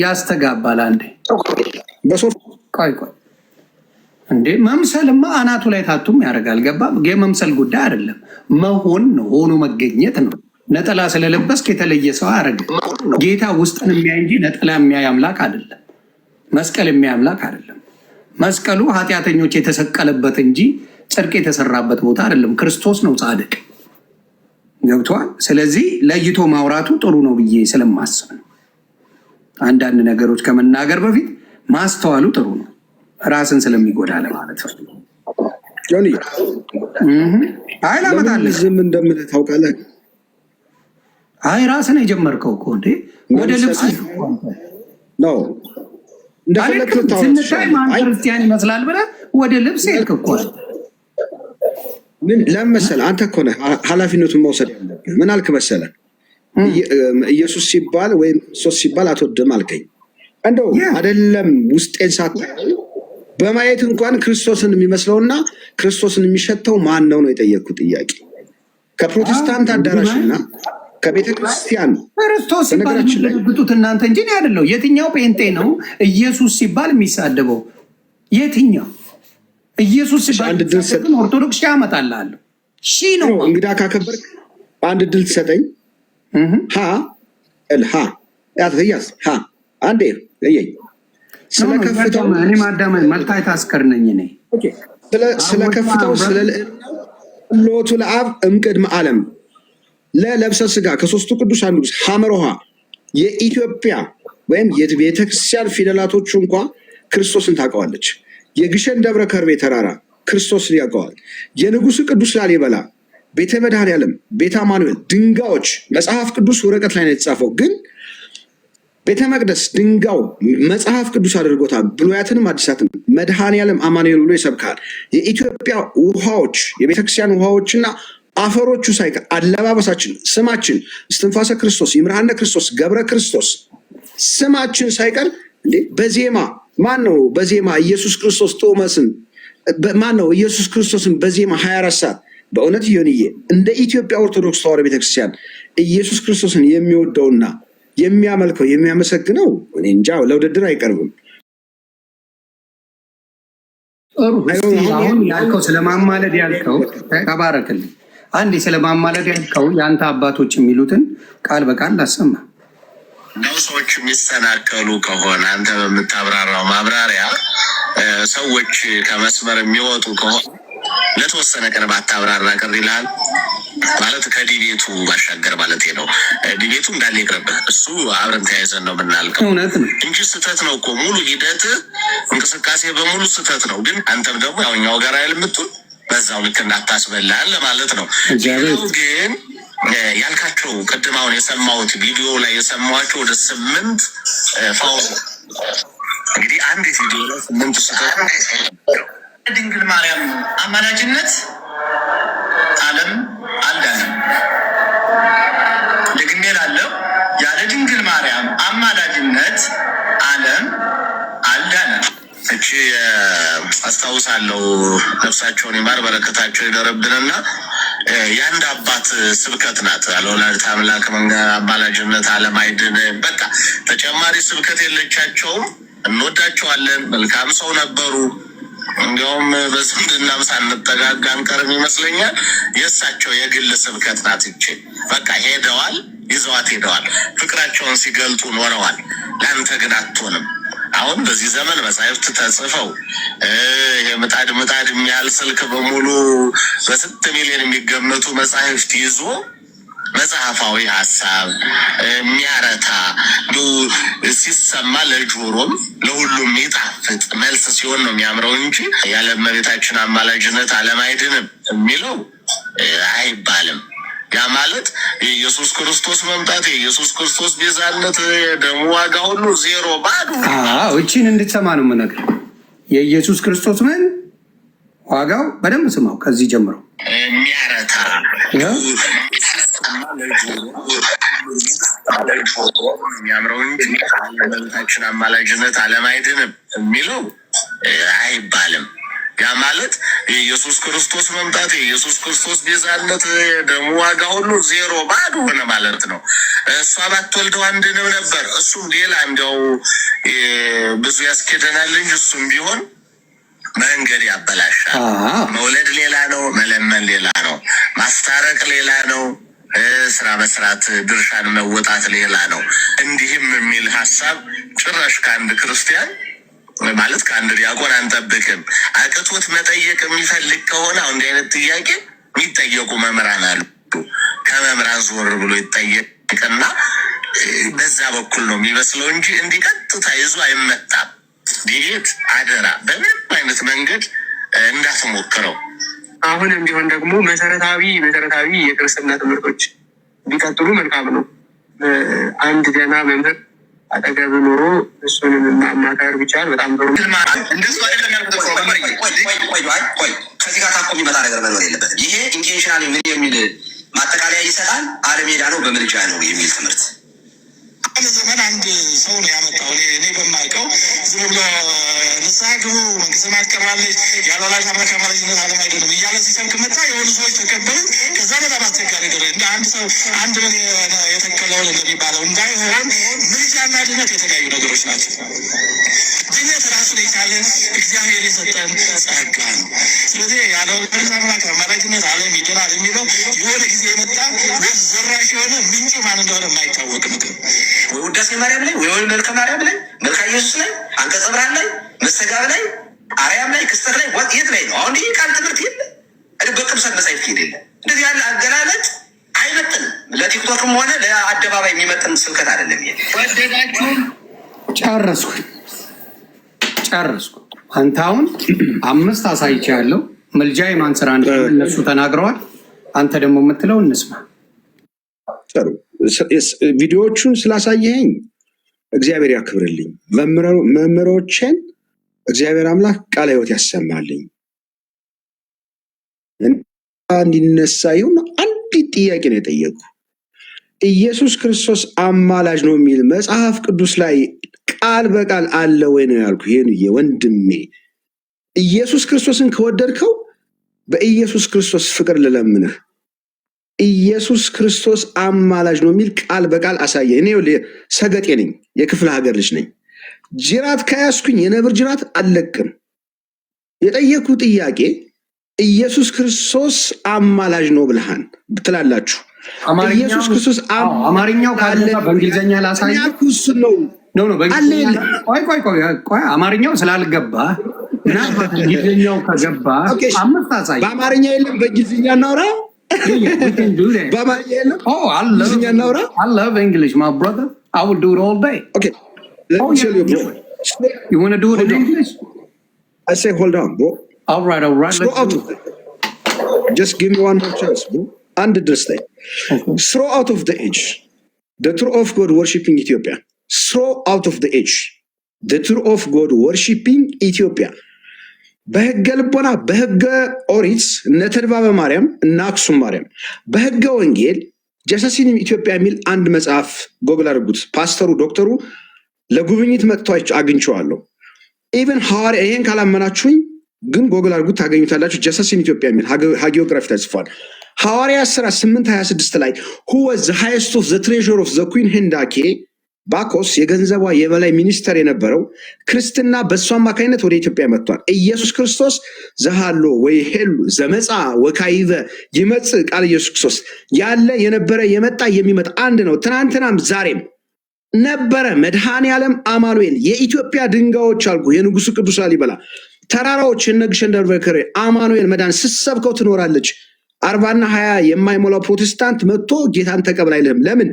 ያስተጋባል አንዴ ቆይ እንዴ መምሰልማ አናቱ ላይ ታቱም ያደርጋል። ገባ? የመምሰል ጉዳይ አይደለም፣ መሆን ነው፣ ሆኖ መገኘት ነው። ነጠላ ስለለበስክ የተለየ ሰው አያደርግም። ጌታ ውስጥን የሚያይ እንጂ ነጠላ የሚያይ አምላክ አይደለም። መስቀል የሚያይ አምላክ አይደለም። መስቀሉ ኃጢአተኞች የተሰቀለበት እንጂ ጽድቅ የተሰራበት ቦታ አይደለም። ክርስቶስ ነው ጻድቅ። ገብቷል? ስለዚህ ለይቶ ማውራቱ ጥሩ ነው ብዬ ስለማስብ ነው። አንዳንድ ነገሮች ከመናገር በፊት ማስተዋሉ ጥሩ ነው፣ ራስን ስለሚጎዳ ለማለት ነው። አይ ላመጣልህ ዝም እንደምልህ ታውቃለህ። አይ ራስን የጀመርከው እኮ እንዴ ወደ ልብስ ነው ስንታይ ማን ክርስቲያን ይመስላል ብለህ ወደ ልብስ ሄድክ እኮ። ምን ለመሰለህ አንተ እኮ ነህ ኃላፊነቱን መውሰድ ያለብህ። ምን አልክ መሰለህ? ኢየሱስ ሲባል ወይም ክርስቶስ ሲባል አትወድም አልከኝ። እንደው አይደለም ውስጤን ሳታየው በማየት እንኳን ክርስቶስን የሚመስለውና ክርስቶስን የሚሸተው ማን ነው ነው የጠየቅኩት ጥያቄ። ከፕሮቴስታንት አዳራሽና ከቤተ ክርስቲያን ክርስቶስ ሲባል የምትለግጡት እናንተ እንጂ እኔ አይደለሁ። የትኛው ጴንጤ ነው ኢየሱስ ሲባል የሚሳደበው? የትኛው ኢየሱስ ሲባል ኦርቶዶክስ ያመጣልሃለሁ። ሺ ነው እንግዳ ካከበርክ አንድ ድል ትሰጠኝ። ሀ እልሃ ያትያዝ ሀ አንዴ እየኝ ስለከፍተው እኔ ማዳመን መልታይ ታስከር ነኝ እኔ ስለከፍተው ስለሎቱ ለአብ እምቅድመ ዓለም ለለብሰ ስጋ ከሶስቱ ቅዱስ አንዱ ሐመር ውሃ የኢትዮጵያ ወይም የቤተክርስቲያን ፊደላቶቹ እንኳ ክርስቶስን ታውቀዋለች። የግሸን ደብረ ከርቤ ተራራ ክርስቶስን ያውቀዋል። የንጉሱ ቅዱስ ላሊበላ ቤተ መድኃኔዓለም፣ ቤተ አማኑኤል ድንጋዮች መጽሐፍ ቅዱስ ወረቀት ላይ ነው የተጻፈው፣ ግን ቤተ መቅደስ ድንጋው መጽሐፍ ቅዱስ አድርጎታል። ብሉያትንም አዲሳትም መድኃኔዓለም አማኑኤል ብሎ ይሰብካል። የኢትዮጵያ ውሃዎች የቤተክርስቲያን ውሃዎችና አፈሮቹ ሳይቀር አለባበሳችን፣ ስማችን እስትንፋሰ ክርስቶስ፣ ይምርሃነ ክርስቶስ፣ ገብረ ክርስቶስ ስማችን ሳይቀር እንዴ በዜማ ማን ነው? በዜማ ኢየሱስ ክርስቶስ ቶማስን ማን ነው? ኢየሱስ ክርስቶስን በዜማ 24 ሰዓት በእውነት ይሁንዬ እንደ ኢትዮጵያ ኦርቶዶክስ ተዋሕዶ ቤተክርስቲያን ኢየሱስ ክርስቶስን የሚወደውና የሚያመልከው የሚያመሰግነው እኔ እንጃ ለውድድር አይቀርብም። አሁን ያልከው ስለማማለድ ያልከው ተባረክልኝ። አንዴ ስለማማለድ ያልከው የአንተ አባቶች የሚሉትን ቃል በቃል ላሰማ ነው። ሰዎች የሚሰናከሉ ከሆነ አንተ በምታብራራው ማብራሪያ ሰዎች ከመስመር የሚወጡ ከሆነ ለተወሰነ ቀን ባታብራራ ቅር ይልሃል ማለት ከዲቤቱ ባሻገር ማለት ነው። ዲቤቱ እንዳለ ይቅርብህ፣ እሱ አብረን ተያይዘን ነው የምናልቀው እንጂ ስህተት ነው እኮ ሙሉ ሂደት እንቅስቃሴ በሙሉ ስህተት ነው። ግን አንተም ደግሞ ያውኛው ጋር ያልምቱን በዛው ልክ እንዳታስበላል ለማለት ነው። ግን ያልካቸው ቅድም አሁን የሰማሁት ቪዲዮ ላይ የሰማኋቸው ወደ 8 ፋውል እንግዲህ አንድ ቪዲዮ ላይ 8 ስህተት ድንግል ማርያም አማላጅነት ዓለም አልዳነም። ደግሜ እላለሁ፣ ያለ ድንግል ማርያም አማላጅነት ዓለም አልዳነም። እቺ አስታውሳለሁ፣ ነፍሳቸውን ይማር በረከታቸው ይደረብንና የአንድ አባት ስብከት ናት። ለወላዲተ አምላክ አማላጅነት ዓለም አይድንም። በቃ ተጨማሪ ስብከት የለቻቸውም። እንወዳቸዋለን፣ መልካም ሰው ነበሩ። እንዲያውም በዝምድናም ሳንጠጋጋ አንቀርም ይመስለኛል። የእሳቸው የግል ስብከት ናት ይቺ። በቃ ሄደዋል፣ ይዘዋት ሄደዋል። ፍቅራቸውን ሲገልጡ ኖረዋል። ለአንተ ግን አትሆንም። አሁን በዚህ ዘመን መጻሕፍት ተጽፈው ይሄ ምጣድ የሚያህል ስልክ በሙሉ በስንት ሚሊዮን የሚገመቱ መጻሕፍት ይዞ መጽሐፋዊ ሀሳብ የሚያረታ ሲሰማ ለጆሮም ለሁሉም ይጣፍጥ መልስ ሲሆን ነው የሚያምረው እንጂ ያለ እመቤታችን አማላጅነት ዓለም አይድንም የሚለው አይባልም። ያ ማለት የኢየሱስ ክርስቶስ መምጣት፣ የኢየሱስ ክርስቶስ ቤዛነት፣ የደሙ ዋጋ ሁሉ ዜሮ ባዶ። እቺን እንድትሰማ ነው የምነግርህ። የኢየሱስ ክርስቶስ ምን ዋጋው በደንብ ስማው። ከዚህ ጀምሮ የሚያረታ የሚያምረው እንጂ እመቤታችን አማላጅነት ዓለም አይድንም የሚለው አይባልም። ያ ማለት የኢየሱስ ክርስቶስ መምጣት፣ የኢየሱስ ክርስቶስ ቤዛነት፣ የደሙ ዋጋ ሁሉ ዜሮ ባዶ ሆነ ማለት ነው። እሷ ባትወልደው አንድንም ነበር። እሱም ሌላ እንዲያው ብዙ ያስኬደናል እንጂ እሱም ቢሆን መንገድ ያበላሻል። መውለድ ሌላ ነው፣ መለመን ሌላ ነው፣ ማስታረቅ ሌላ ነው፣ ስራ መስራት ድርሻን መወጣት ሌላ ነው። እንዲህም የሚል ሀሳብ ጭራሽ ከአንድ ክርስቲያን ማለት ከአንድ ዲያቆን አንጠብቅም። አቅቶት መጠየቅ የሚፈልግ ከሆነ አሁን እንዲህ አይነት ጥያቄ የሚጠየቁ መምህራን አሉ። ከመምህራን ዞር ብሎ ይጠየቅና በዛ በኩል ነው የሚመስለው እንጂ እንዲህ ቀጥታ ይዞ አይመጣም። ዲቤት አደራ፣ በምንም አይነት መንገድ እንዳትሞክረው። አሁንም ቢሆን ደግሞ መሰረታዊ የክርስትና ትምህርቶች ቢቀጥሉ መልካም ነው። አንድ ገና መምህር አጠገብ ኖሮ እሱንም ማማከር ቢቻል በጣም ጥሩ። እንደሱ አይደለም ያልኩት። ከዚህ ጋር ታቆ የሚመጣ ነገር መኖር የለበትም። ይሄ ኢንቴንሽናል ምን የሚል ማጠቃለያ ይሰጣል። አለሜዳ ነው በምልጃ ነው የሚል ትምህርት ዘመን አንድ ሰው ነው ያመጣው። እኔ በማውቀው ዝም ብሎ ንስሐ ግቡ መንግስተ ሰማያት ቀርባለች ያልወላዲተ አምላክ አማላጅነት ዓለም አይድንም እያለ ሲሰብክ መጣ። የሆኑ ሰዎች ተቀበሉ። ከዛ በጣም አስቸጋሪ ደረጃ እንደ አንድ ሰው አንድ ምን የተከለውን እንደሚባለው እንዳይሆን ምልጃና ድነት የተለያዩ ነገሮች ናቸው። ድነት ራሱን የቻለ እግዚአብሔር የሰጠን ጸጋ ነው። ስለዚህ ያልወላዲተ አምላክ አማላጅነት ዓለም ይድናል የሚለው የሆነ ጊዜ የመጣ ወዝ ዘራሽ የሆነ ምንጩ ማን እንደሆነ የማይታወቅ ምግብ ወይ ውዳሴ ማርያም ላይ ወይ መልከ ማርያም ላይ መልካ ኢየሱስ ላይ አንቀጸ ብርሃን ላይ መስተጋብ ላይ አርያም ላይ ክስተት ላይ የት ላይ ነው? አሁን ይህ ቃል ትምህርት የለ በቅዱሳት መጻሕፍት የሌለ እንደዚህ ያለ አገላለጥ አይመጥንም። ለቲክቶክም ሆነ ለአደባባይ የሚመጥን ስብከት አይደለም። ይሄ ወደዳችሁ ጨረስኩ። አንተ አሁን 5 አሳይቼ ያለው ምልጃ የማን ስራ እንደሆነ እነሱ ተናግረዋል። አንተ ደግሞ የምትለው እንስማ። ጥሩ ቪዲዮዎቹን ስላሳየኸኝ እግዚአብሔር ያክብርልኝ። መምህሮችን እግዚአብሔር አምላክ ቃለ ሕይወት ያሰማልኝ። እንዲነሳ ይሁን አንዲት ጥያቄ ነው የጠየቁ። ኢየሱስ ክርስቶስ አማላጅ ነው የሚል መጽሐፍ ቅዱስ ላይ ቃል በቃል አለ ወይ ነው ያልኩ። ይሄን ወንድሜ ኢየሱስ ክርስቶስን ከወደድከው በኢየሱስ ክርስቶስ ፍቅር ልለምንህ። ኢየሱስ ክርስቶስ አማላጅ ነው የሚል ቃል በቃል አሳየ። እኔ ሰገጤ ነኝ፣ የክፍለ ሀገር ልጅ ነኝ። ጅራት ከያዝኩኝ የነብር ጅራት አልለቅም። የጠየኩ ጥያቄ ኢየሱስ ክርስቶስ አማላጅ ነው ብልሃን ትላላችሁ። ኢየሱስ ክርስቶስ አማርኛው ካለ በእንግሊዝኛ ላሳይ ነው ነው ቆይ አማርኛው ስላልገባ ምናልባት እንግሊዝኛው ከገባ 5 አሳይ። በአማርኛ የለም በእንግሊዝኛ እናውራ። I love English, my brother. I will do it all day. Okay, let me tell you, bro. You want to do it in English? I say, hold on, bro. All right. Just give me one more chance, bro. And this thing. Throw out of the age the truth of God worshiping Ethiopia. Throw out of the age the truth of God worshiping Ethiopia. በህገ ልቦና በህገ ኦሪት እነ ተድባበ ማርያም እና አክሱም ማርያም፣ በህገ ወንጌል ጀሰሲን ኢትዮጵያ የሚል አንድ መጽሐፍ ጎግል አድርጉት። ፓስተሩ ዶክተሩ ለጉብኝት መጥቶ አግኝቼዋለሁ። ኢቨን ሐዋርያ ይሄን ካላመናችሁኝ ግን ጎግል አድርጉት ታገኙታላችሁ። ጀሰሲን ኢትዮጵያ የሚል ሃጊዮግራፊ ተጽፏል። ሐዋርያ 8:26 ላይ who was the highest of the treasure of the queen ሄንዳኬ ባኮስ የገንዘቧ የበላይ ሚኒስተር የነበረው ክርስትና በእሱ አማካኝነት ወደ ኢትዮጵያ መጥቷል። ኢየሱስ ክርስቶስ ዘሃሎ ወይ ሄሉ ዘመፃ ወካይበ ይመጽእ ቃል ኢየሱስ ክርስቶስ ያለ የነበረ የመጣ የሚመጣ አንድ ነው። ትናንትናም ዛሬም ነበረ። መድኃኔ ዓለም አማኑኤል የኢትዮጵያ ድንጋዮች አልኩ የንጉሱ ቅዱስ ላሊበላ ተራራዎች የነግሸን ደርበከሬ አማኑኤል መዳን ስትሰብከው ትኖራለች። 40 እና 20 የማይሞላው ፕሮቴስታንት መጥቶ ጌታን ተቀበል አይልህም። ለምን?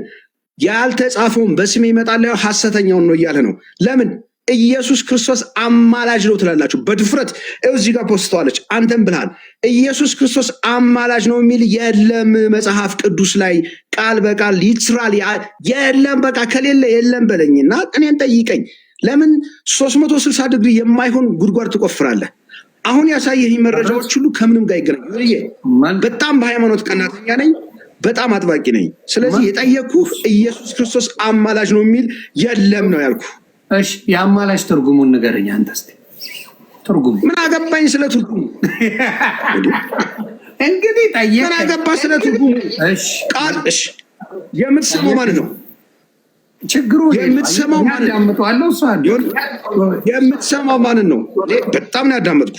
ያልተጻፈውን በስሜ ይመጣል ሐሰተኛውን ነው እያለ ነው። ለምን? ኢየሱስ ክርስቶስ አማላጅ ነው ትላላችሁ በድፍረት። እዚህ ጋር ፖስተዋለች። አንተም ብልሃል ኢየሱስ ክርስቶስ አማላጅ ነው የሚል የለም መጽሐፍ ቅዱስ ላይ ቃል በቃል ሊትራል የለም። በቃ ከሌለ የለም በለኝና እኔን ጠይቀኝ። ለምን 360 ዲግሪ የማይሆን ጉድጓድ ትቆፍራለህ? አሁን ያሳየህ መረጃዎች ሁሉ ከምንም ጋር ይገናኛል። በጣም በሃይማኖት ቀናተኛ ነኝ፣ በጣም አጥባቂ ነኝ። ስለዚህ የጠየኩህ ኢየሱስ ክርስቶስ አማላጅ ነው የሚል የለም ነው ያልኩህ። እሺ የአማላጅ ትርጉሙን ንገረኝ አንተ እስኪ። ትርጉሙ ምን አገባኝ ስለ ትርጉሙ? እንግዲህ ጠየቅ። ምን አገባ ስለ ትርጉሙ? እሺ ቃል እሺ የምትሰማው ማለት ነው። ችግሩ የምትሰማው ማለት ነው። የምትሰማው ማለት ነው። በጣም ነው ያዳመጥኩ።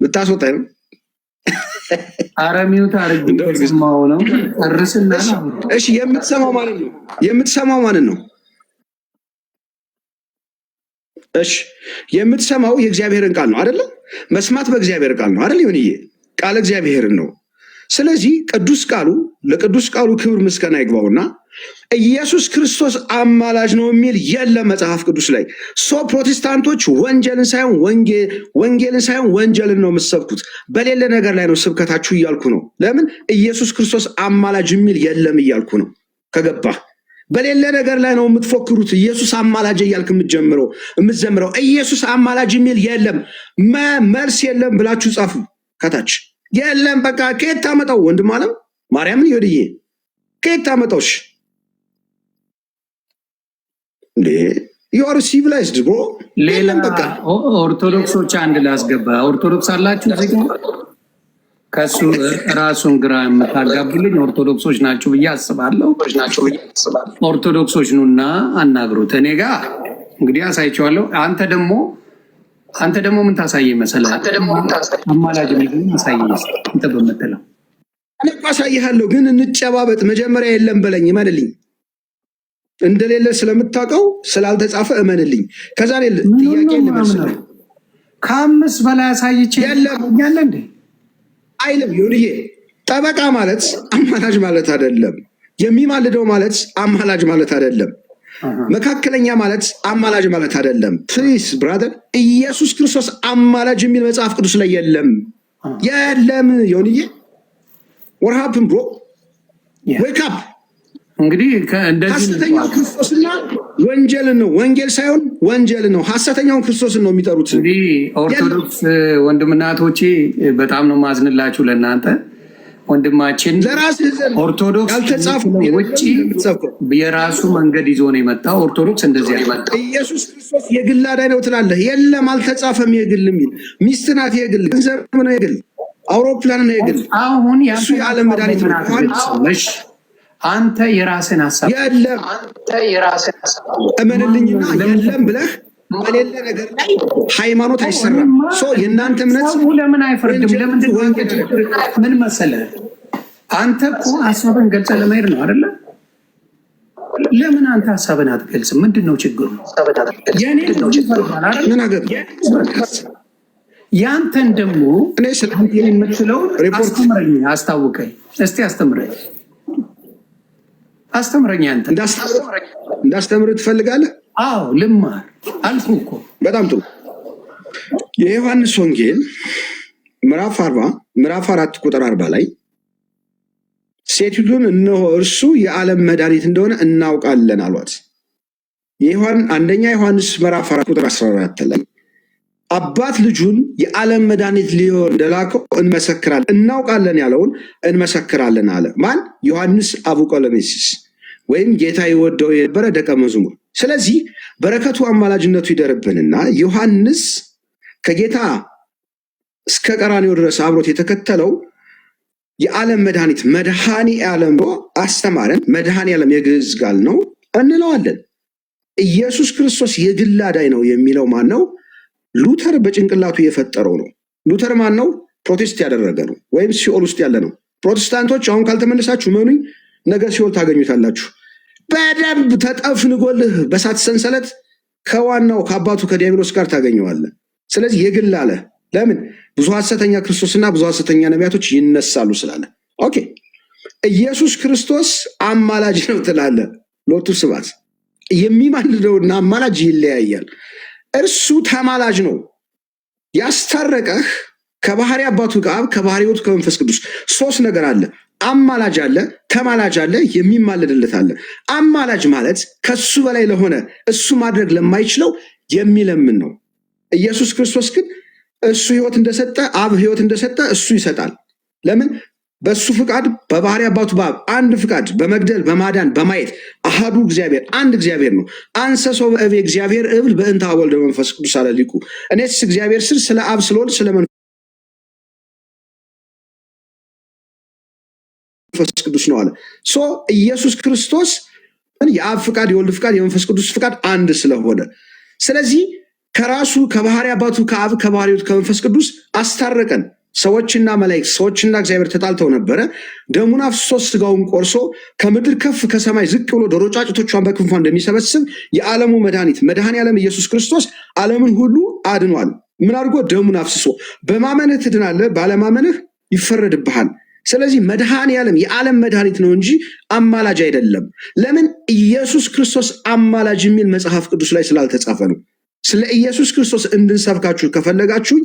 ልታስወጣኝ ነው? አረሚው ታርግ ነው ነው እርስና ነው። እሺ የምትሰማው ማለት ነው። የምትሰማው ማለት ነው። እሺ የምትሰማው የእግዚአብሔርን ቃል ነው አይደለ? መስማት በእግዚአብሔር ቃል ነው አይደል? ይሁንዬ ቃል እግዚአብሔርን ነው። ስለዚህ ቅዱስ ቃሉ ለቅዱስ ቃሉ ክብር ምስጋና ይግባውና ኢየሱስ ክርስቶስ አማላጅ ነው የሚል የለም መጽሐፍ ቅዱስ ላይ። ፕሮቴስታንቶች ወንጌልን ሳይሆን ወንጀልን ነው የምትሰብኩት። በሌለ ነገር ላይ ነው ስብከታችሁ እያልኩ ነው። ለምን? ኢየሱስ ክርስቶስ አማላጅ የሚል የለም እያልኩ ነው። ከገባህ በሌለ ነገር ላይ ነው የምትፎክሩት። ኢየሱስ አማላጅ እያልክ የምትዘምረው ኢየሱስ አማላጅ የሚል የለም፣ መልስ የለም ብላችሁ ጻፉ ከታች። የለም በቃ ከየት ታመጣው? ወንድም አለም ማርያምን ይወድዬ ከየት ታመጣውሽ? ዩአር ሲቪላይዝድ ብሮ። ሌላ ኦርቶዶክሶች አንድ ላስገባ። ኦርቶዶክስ አላችሁ እዚህ ጋር ከሱ ራሱን ግራ የምታጋቡልኝ ኦርቶዶክሶች ናችሁ ብዬ አስባለሁ። ኦርቶዶክሶች ኑና አናግሩት። እኔ ጋር እንግዲህ አሳይቼዋለሁ። አንተ ደግሞ ምን ታሳየኝ መሰለህ? አማላጅ አሳየኝ አንተ በምትለው እኔ እኮ አሳይሃለሁ። ግን እንጨባበጥ። መጀመሪያ የለም በለኝ፣ እመንልኝ። እንደሌለ ስለምታውቀው ስላልተጻፈ እመንልኝ። ከዛ ጥያቄ ልመስል ከ5 በላይ አሳይቼ ያለ እንዴ አይልም። ይሁንዬ ጠበቃ ማለት አማላጅ ማለት አይደለም። የሚማልደው ማለት አማላጅ ማለት አይደለም። መካከለኛ ማለት አማላጅ ማለት አይደለም። ፕሊስ ብራዘር፣ ኢየሱስ ክርስቶስ አማላጅ የሚል መጽሐፍ ቅዱስ ላይ የለም። ይሁንዬ what happened bro? wake up። እንግዲህ ሐሰተኛው ክርስቶስና ወንጀልን ነው፣ ወንጌል ሳይሆን ወንጀልን ነው። ሐሰተኛውን ክርስቶስን ነው የሚጠሩት። እንግዲህ ኦርቶዶክስ ወንድምና እህቶቼ በጣም ነው ማዝንላችሁ ለእናንተ። ወንድማችን ኦርቶዶክስ ውጭ የራሱ መንገድ ይዞ ነው የመጣው። ኦርቶዶክስ እንደዚህ ያመጣ ኢየሱስ ክርስቶስ የግል አዳኝ ነው ትላለህ። የለም አልተጻፈም። የግል የሚል ሚስት ናት የግል፣ ገንዘብ ነው የግል፣ አውሮፕላን ነው የግል። አሁን እሱ የዓለም መድኃኒት ነው። አንተ የራስን ሀሳብ እመንልኝና የለም ብለህ በሌለ ነገር ላይ ሃይማኖት አይሰራም። የእናንተ እምነት ለምን አይፈርድም? ለምንድን ምን መሰለህ? አንተ እኮ ሀሳብን ገልጸህ ለመሄድ ነው አይደለ? ለምን አንተ ሀሳብን አትገልጽም? ምንድን ነው ችግሩ? ያንተን ደግሞ የምትለው አስታውቀኝ እስቲ አስተምረኝ። አንተ እንዳስተምር ትፈልጋለህ? አዎ ልማር አልኩ እኮ። በጣም ጥሩ። የዮሐንስ ወንጌል ምዕራፍ 4 ቁጥር 40 ላይ ሴቲቱን እነሆ እርሱ የዓለም መድኃኒት እንደሆነ እናውቃለን አሏት። አንደኛ ዮሐንስ ምዕራፍ 4 ቁጥር 14 ላይ አባት ልጁን የዓለም መድኃኒት ሊሆን እንደላከው እንመሰክራለን፣ እናውቃለን ያለውን እንመሰክራለን አለ። ማን? ዮሐንስ አቡቆለሜሲስ ወይም ጌታ የወደው የነበረ ደቀ መዝሙር። ስለዚህ በረከቱ አማላጅነቱ ይደርብንና ዮሐንስ ከጌታ እስከ ቀራንዮ ድረስ አብሮት የተከተለው የዓለም መድኃኒት መድኃኒ ዓለም አስተማረን። መድኃኒ ዓለም የግዕዝ ቃል ነው እንለዋለን። ኢየሱስ ክርስቶስ የግል አዳኝ ነው የሚለው ማን ነው? ሉተር በጭንቅላቱ የፈጠረው ነው። ሉተር ማን ነው? ፕሮቴስት ያደረገ ነው፣ ወይም ሲኦል ውስጥ ያለ ነው። ፕሮቴስታንቶች አሁን ካልተመለሳችሁ መኑኝ፣ ነገ ሲኦል ታገኙታላችሁ። በደንብ ተጠፍንጎልህ በሳት ሰንሰለት ከዋናው ከአባቱ ከዲያብሎስ ጋር ታገኘዋለህ። ስለዚህ የግል አለ። ለምን? ብዙ ሐሰተኛ ክርስቶስና ብዙ ሐሰተኛ ነቢያቶች ይነሳሉ ስላለ። ኦኬ፣ ኢየሱስ ክርስቶስ አማላጅ ነው ትላለ። ሎቱ ስብሐት። የሚማልደውና አማላጅ ይለያያል። እርሱ ተማላጅ ነው። ያስታረቀህ ከባህሪ አባቱ ከአብ ከባህሪ ሕይወቱ ከመንፈስ ቅዱስ ሶስት ነገር አለ። አማላጅ አለ፣ ተማላጅ አለ፣ የሚማልድለት አለ። አማላጅ ማለት ከሱ በላይ ለሆነ እሱ ማድረግ ለማይችለው የሚለምን ነው። ኢየሱስ ክርስቶስ ግን እሱ ሕይወት እንደሰጠ አብ ሕይወት እንደሰጠ እሱ ይሰጣል። ለምን? በሱ ፍቃድ በባህሪ አባቱ በአብ አንድ ፍቃድ በመግደል በማዳን በማየት አሃዱ እግዚአብሔር አንድ እግዚአብሔር ነው። አንሰ ሰው በእቤ እግዚአብሔር እብል በእንተ አብ ወልድ መንፈስ ቅዱስ አለ ሊቁ። እኔስ እግዚአብሔር ስል ስለ አብ ስለ ወልድ ስለ መንፈስ ቅዱስ ነው አለ። ሶ ኢየሱስ ክርስቶስ የአብ ፍቃድ የወልድ ፍቃድ የመንፈስ ቅዱስ ፍቃድ አንድ ስለሆነ ስለዚህ ከራሱ ከባህሪ አባቱ ከአብ ከባህሪ ሕይወቱ ከመንፈስ ቅዱስ አስታረቀን። ሰዎችና መላእክት ሰዎችና እግዚአብሔር ተጣልተው ነበረ። ደሙን አፍስሶ ስጋውን ቆርሶ ከምድር ከፍ ከሰማይ ዝቅ ብሎ ዶሮ ጫጩቶቿን በክንፏ እንደሚሰበስብ የዓለሙ መድኃኒት መድኃኔ ዓለም ኢየሱስ ክርስቶስ ዓለምን ሁሉ አድኗል። ምን አድርጎ? ደሙን አፍስሶ። በማመንህ ትድናለህ፣ ባለማመንህ ይፈረድብሃል። ስለዚህ መድኃኔ ዓለም የዓለም መድኃኒት ነው እንጂ አማላጅ አይደለም። ለምን? ኢየሱስ ክርስቶስ አማላጅ የሚል መጽሐፍ ቅዱስ ላይ ስላልተጻፈ ነው። ስለ ኢየሱስ ክርስቶስ እንድንሰብካችሁ ከፈለጋችሁኝ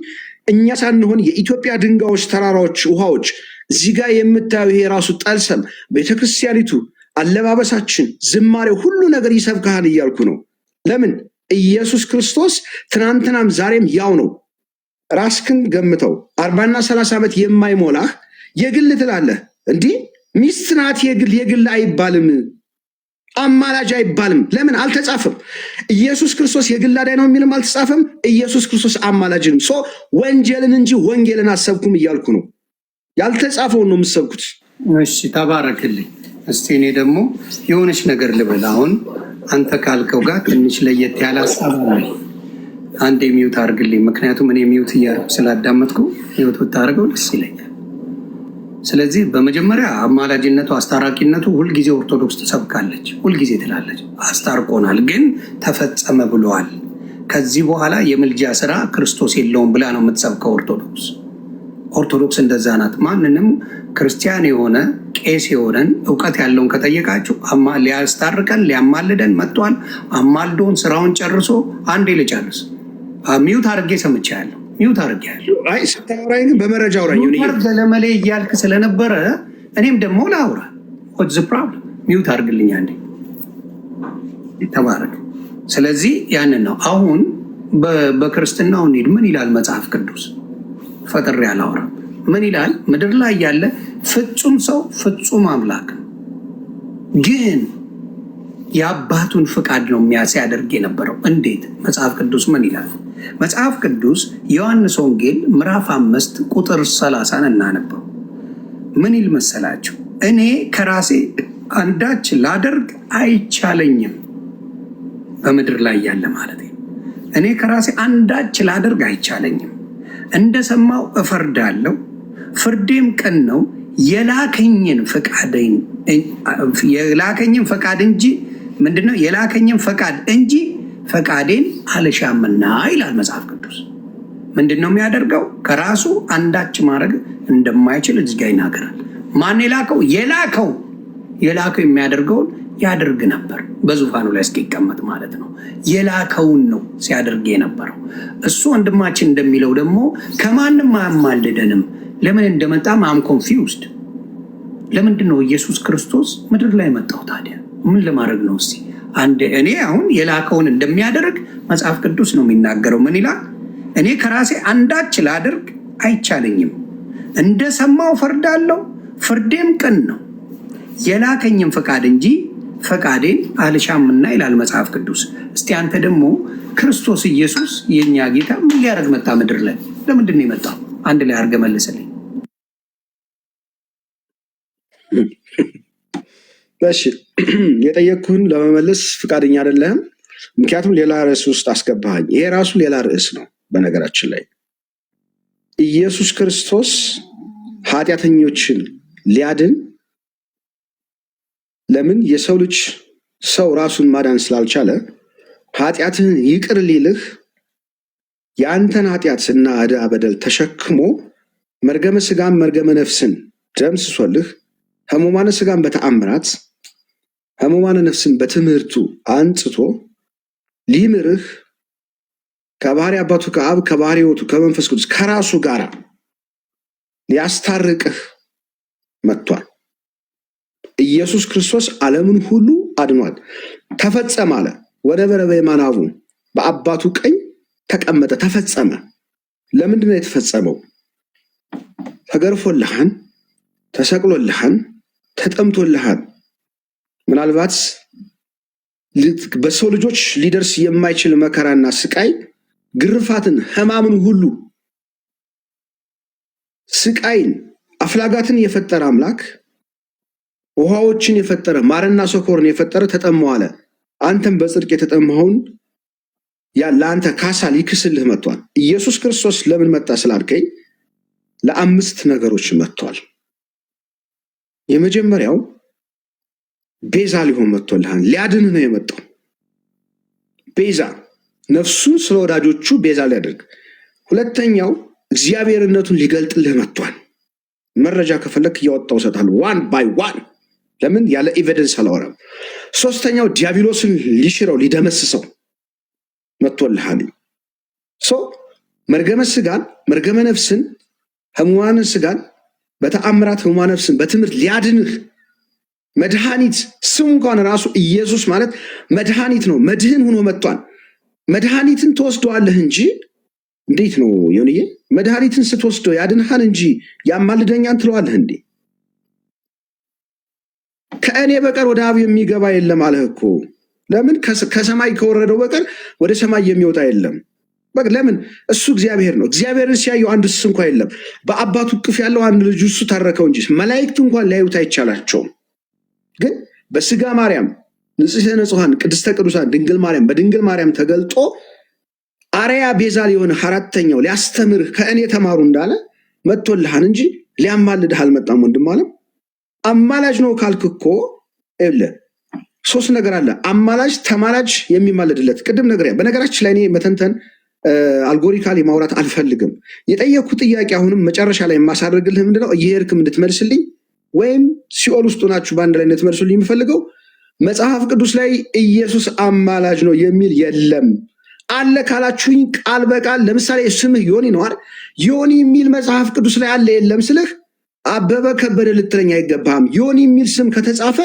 እኛ ሳንሆን የኢትዮጵያ ድንጋዮች፣ ተራራዎች፣ ውሃዎች እዚህ ጋር የምታዩ ይሄ ራሱ ጠልሰም ቤተክርስቲያኒቱ፣ አለባበሳችን፣ ዝማሬው ሁሉ ነገር ይሰብካል እያልኩ ነው። ለምን? ኢየሱስ ክርስቶስ ትናንትናም ዛሬም ያው ነው። ራስክን ገምተው 40 እና 30 ዓመት የማይሞላህ የግል ትላለህ። እንዲህ ሚስት ናት የግል አይባልም። አማላጅ አይባልም። ለምን? አልተጻፈም። ኢየሱስ ክርስቶስ የግል አዳኝ ነው የሚልም አልተጻፈም። ኢየሱስ ክርስቶስ አማላጅንም ወንጀልን እንጂ ወንጌልን አሰብኩም እያልኩ ነው። ያልተጻፈውን ነው የምሰብኩት። እሺ ተባረክልኝ። እስቲ እኔ ደግሞ የሆነች ነገር ልበል። አሁን አንተ ካልከው ጋር ትንሽ ለየት ያለ ሀሳብ አለ። አንድ ሚውት አድርግልኝ። ምክንያቱም እኔ ሚውት እያደረኩ ስላዳመጥኩ ሚውት ብታደርገው ደስ ይለኛል። ስለዚህ በመጀመሪያ አማላጅነቱ አስታራቂነቱ ሁልጊዜ ኦርቶዶክስ ትሰብካለች፣ ሁልጊዜ ትላለች። አስታርቆናል ግን ተፈጸመ ብለዋል። ከዚህ በኋላ የምልጃ ስራ ክርስቶስ የለውም ብላ ነው የምትሰብከው ኦርቶዶክስ። ኦርቶዶክስ እንደዛ ናት። ማንንም ክርስቲያን የሆነ ቄስ የሆነን እውቀት ያለውን ከጠየቃችሁ ሊያስታርቀን ሊያማልደን መጥቷል። አማልዶን ስራውን ጨርሶ አንዴ ልጨርስ ሚውት አድርጌ ሰምቻለሁ። ሚውት አድርጌያለሁ። አይ ስታወራኝ ግን በመረጃ አውራኝ። ገለመሌ እያልክ ስለነበረ እኔም ደግሞ ላውራ። ወትዝ ፕሮብለም? ሚውት አድርግልኝ አንዴ። ተባረክ። ስለዚህ ያንን ነው አሁን በክርስትናው እንሂድ። ምን ይላል መጽሐፍ ቅዱስ? ፈጥሬ አላወራም። ምን ይላል? ምድር ላይ ያለ ፍጹም ሰው ፍጹም አምላክ ግን የአባቱን ፍቃድ ነው ሲያደርግ የነበረው። እንዴት? መጽሐፍ ቅዱስ ምን ይላል? መጽሐፍ ቅዱስ ዮሐንስ ወንጌል ምዕራፍ 5 ቁጥር 30 እናነበው። ምን ይል መሰላችሁ? እኔ ከራሴ አንዳች ላደርግ አይቻለኝም። በምድር ላይ ያለ ማለት ነው። እኔ ከራሴ አንዳች ላደርግ አይቻለኝም። እንደሰማው እፈርዳለሁ፣ ፍርዴም ቅን ነው። የላከኝን ፈቃድ እንጂ ምንድነው? የላከኝን ፈቃድ እንጂ ፈቃዴን አልሻምና ይላል መጽሐፍ ቅዱስ። ምንድነው የሚያደርገው? ከራሱ አንዳች ማድረግ እንደማይችል እዚህ ጋ ይናገራል። ማን የላከው? የላከው የሚያደርገውን ያደርግ ነበር፣ በዙፋኑ ላይ እስኪቀመጥ ማለት ነው። የላከውን ነው ሲያደርግ የነበረው። እሱ ወንድማችን እንደሚለው ደግሞ ከማንም አያማልደንም። ለምን እንደመጣም አም ኮንፊውዝድ። ለምንድን ነው ኢየሱስ ክርስቶስ ምድር ላይ መጣው ታዲያ? ምን ለማድረግ ነው? እስቲ እኔ አሁን የላከውን እንደሚያደርግ መጽሐፍ ቅዱስ ነው የሚናገረው። ምን ይላል? እኔ ከራሴ አንዳች ላድርግ አይቻለኝም። እንደሰማው ፈርዳለሁ፣ ፍርዴም ቅን ነው። የላከኝም ፈቃድ እንጂ ፈቃዴን አልሻምና ይላል መጽሐፍ ቅዱስ። እስቲ አንተ ደግሞ ክርስቶስ ኢየሱስ የእኛ ጌታ ምን ሊያደርግ መጣ ምድር ላይ? ለምንድን ነው የመጣው? አንድ ላይ አድርገህ መልስልኝ። እሺ የጠየቅኩህን ለመመለስ ፈቃደኛ አይደለህም። ምክንያቱም ሌላ ርዕስ ውስጥ አስገባኸኝ። ይሄ ራሱ ሌላ ርዕስ ነው። በነገራችን ላይ ኢየሱስ ክርስቶስ ኃጢአተኞችን ሊያድን ለምን የሰው ልጅ ሰው ራሱን ማዳን ስላልቻለ ኃጢአትህን ይቅር ሊልህ የአንተን ኃጢአት እና ዕዳ በደል ተሸክሞ መርገመ ስጋም መርገመ ነፍስን ደምስሶልህ ሕሙማነ ስጋን በተአምራት ሕሙማነ ነፍስን በትምህርቱ አንጽቶ ሊምርህ ከባህሪ አባቱ ከአብ ከባህሪ ሕይወቱ ከመንፈስ ቅዱስ ከራሱ ጋር ሊያስታርቅህ መጥቷል። ኢየሱስ ክርስቶስ ዓለምን ሁሉ አድኗል። ተፈጸመ አለ። ወነበረ በየማነ አቡ በአባቱ ቀኝ ተቀመጠ። ተፈጸመ። ለምንድን ነው የተፈጸመው? ተገርፎልሃን፣ ተሰቅሎልሃን፣ ተጠምቶልሃን። ምናልባት በሰው ልጆች ሊደርስ የማይችል መከራና ስቃይ፣ ግርፋትን፣ ሕማምን ሁሉ ስቃይን፣ አፍላጋትን የፈጠረ አምላክ ውሃዎችን የፈጠረ ማርና ሰኮርን የፈጠረ ተጠማው አለ። አንተም በጽድቅ የተጠማኸውን ለአንተ ካሳ ሊክስልህ መጥቷል። ኢየሱስ ክርስቶስ ለምን መጣ ስላልከኝ ለአምስት ነገሮች መጥቷል። የመጀመሪያው ቤዛ ሊሆን መጥቶልሃል። ሊያድንህ ነው የመጣው። ቤዛ ነፍሱን ስለ ወዳጆቹ ቤዛ ሊያደርግ። ሁለተኛው እግዚአብሔርነቱን ሊገልጥልህ መጥቷል። መረጃ ከፈለክ እያወጣው እሰጥሃለሁ፣ ዋን ባይ ዋን። ለምን ያለ ኤቪደንስ አላወራም። ሶስተኛው ዲያብሎስን ሊሽረው ሊደመስሰው መጥቶልሃል። መርገመ ስጋን መርገመ ነፍስን ሕሙማነ ስጋን በተአምራት ሕሙማነ ነፍስን በትምህርት ሊያድንህ መድኃኒት። ስሙ እንኳን ራሱ ኢየሱስ ማለት መድኃኒት ነው። መድህን ሆኖ መጥቷል። መድኃኒትን ትወስደዋለህ እንጂ እንዴት ነው ዮንዬ? መድኃኒትን ስትወስደው ያድንሃል እንጂ ያማልደኛን ትለዋለህ እንዴ? ከእኔ በቀር ወደ አብ የሚገባ የለም አለህ እኮ። ለምን? ከሰማይ ከወረደው በቀር ወደ ሰማይ የሚወጣ የለም። ለምን? እሱ እግዚአብሔር ነው። እግዚአብሔርን ሲያዩ አንድ እሱ እንኳ የለም። በአባቱ እቅፍ ያለው አንድ ልጁ እሱ ታረከው እንጂ መላእክት እንኳን ሊያዩት አይቻላቸውም። ግን በስጋ ማርያም ንጽሕተ ንጹሐን ቅድስተ ቅዱሳን ድንግል ማርያም በድንግል ማርያም ተገልጦ አርያ ቤዛ ሊሆን አራተኛው ሊያስተምርህ ከእኔ ተማሩ እንዳለ መጥቶልሃን እንጂ ሊያማልድህ አልመጣም። ወንድም አለም አማላጅ ነው ካልክ እኮ ሶስት ነገር አለ። አማላጅ፣ ተማላጅ፣ የሚማልድለት። ቅድም ነገር በነገራችን ላይ እኔ መተንተን አልጎሪካሊ ማውራት አልፈልግም። የጠየኩ ጥያቄ አሁንም መጨረሻ ላይ የማሳደርግልህ ምንድነው እየሄድክም እንድትመልስልኝ ወይም ሲኦል ውስጥ ሆናችሁ በአንድ ላይ እንድትመልሱልኝ የምፈልገው መጽሐፍ ቅዱስ ላይ ኢየሱስ አማላጅ ነው የሚል የለም አለ ካላችሁኝ ቃል በቃል ለምሳሌ ስምህ ዮኒ ነው አይደል? ዮኒ የሚል መጽሐፍ ቅዱስ ላይ አለ የለም ስልህ አበበ ከበደ ልትለኝ አይገባህም። ዮኒ የሚል ስም ከተጻፈ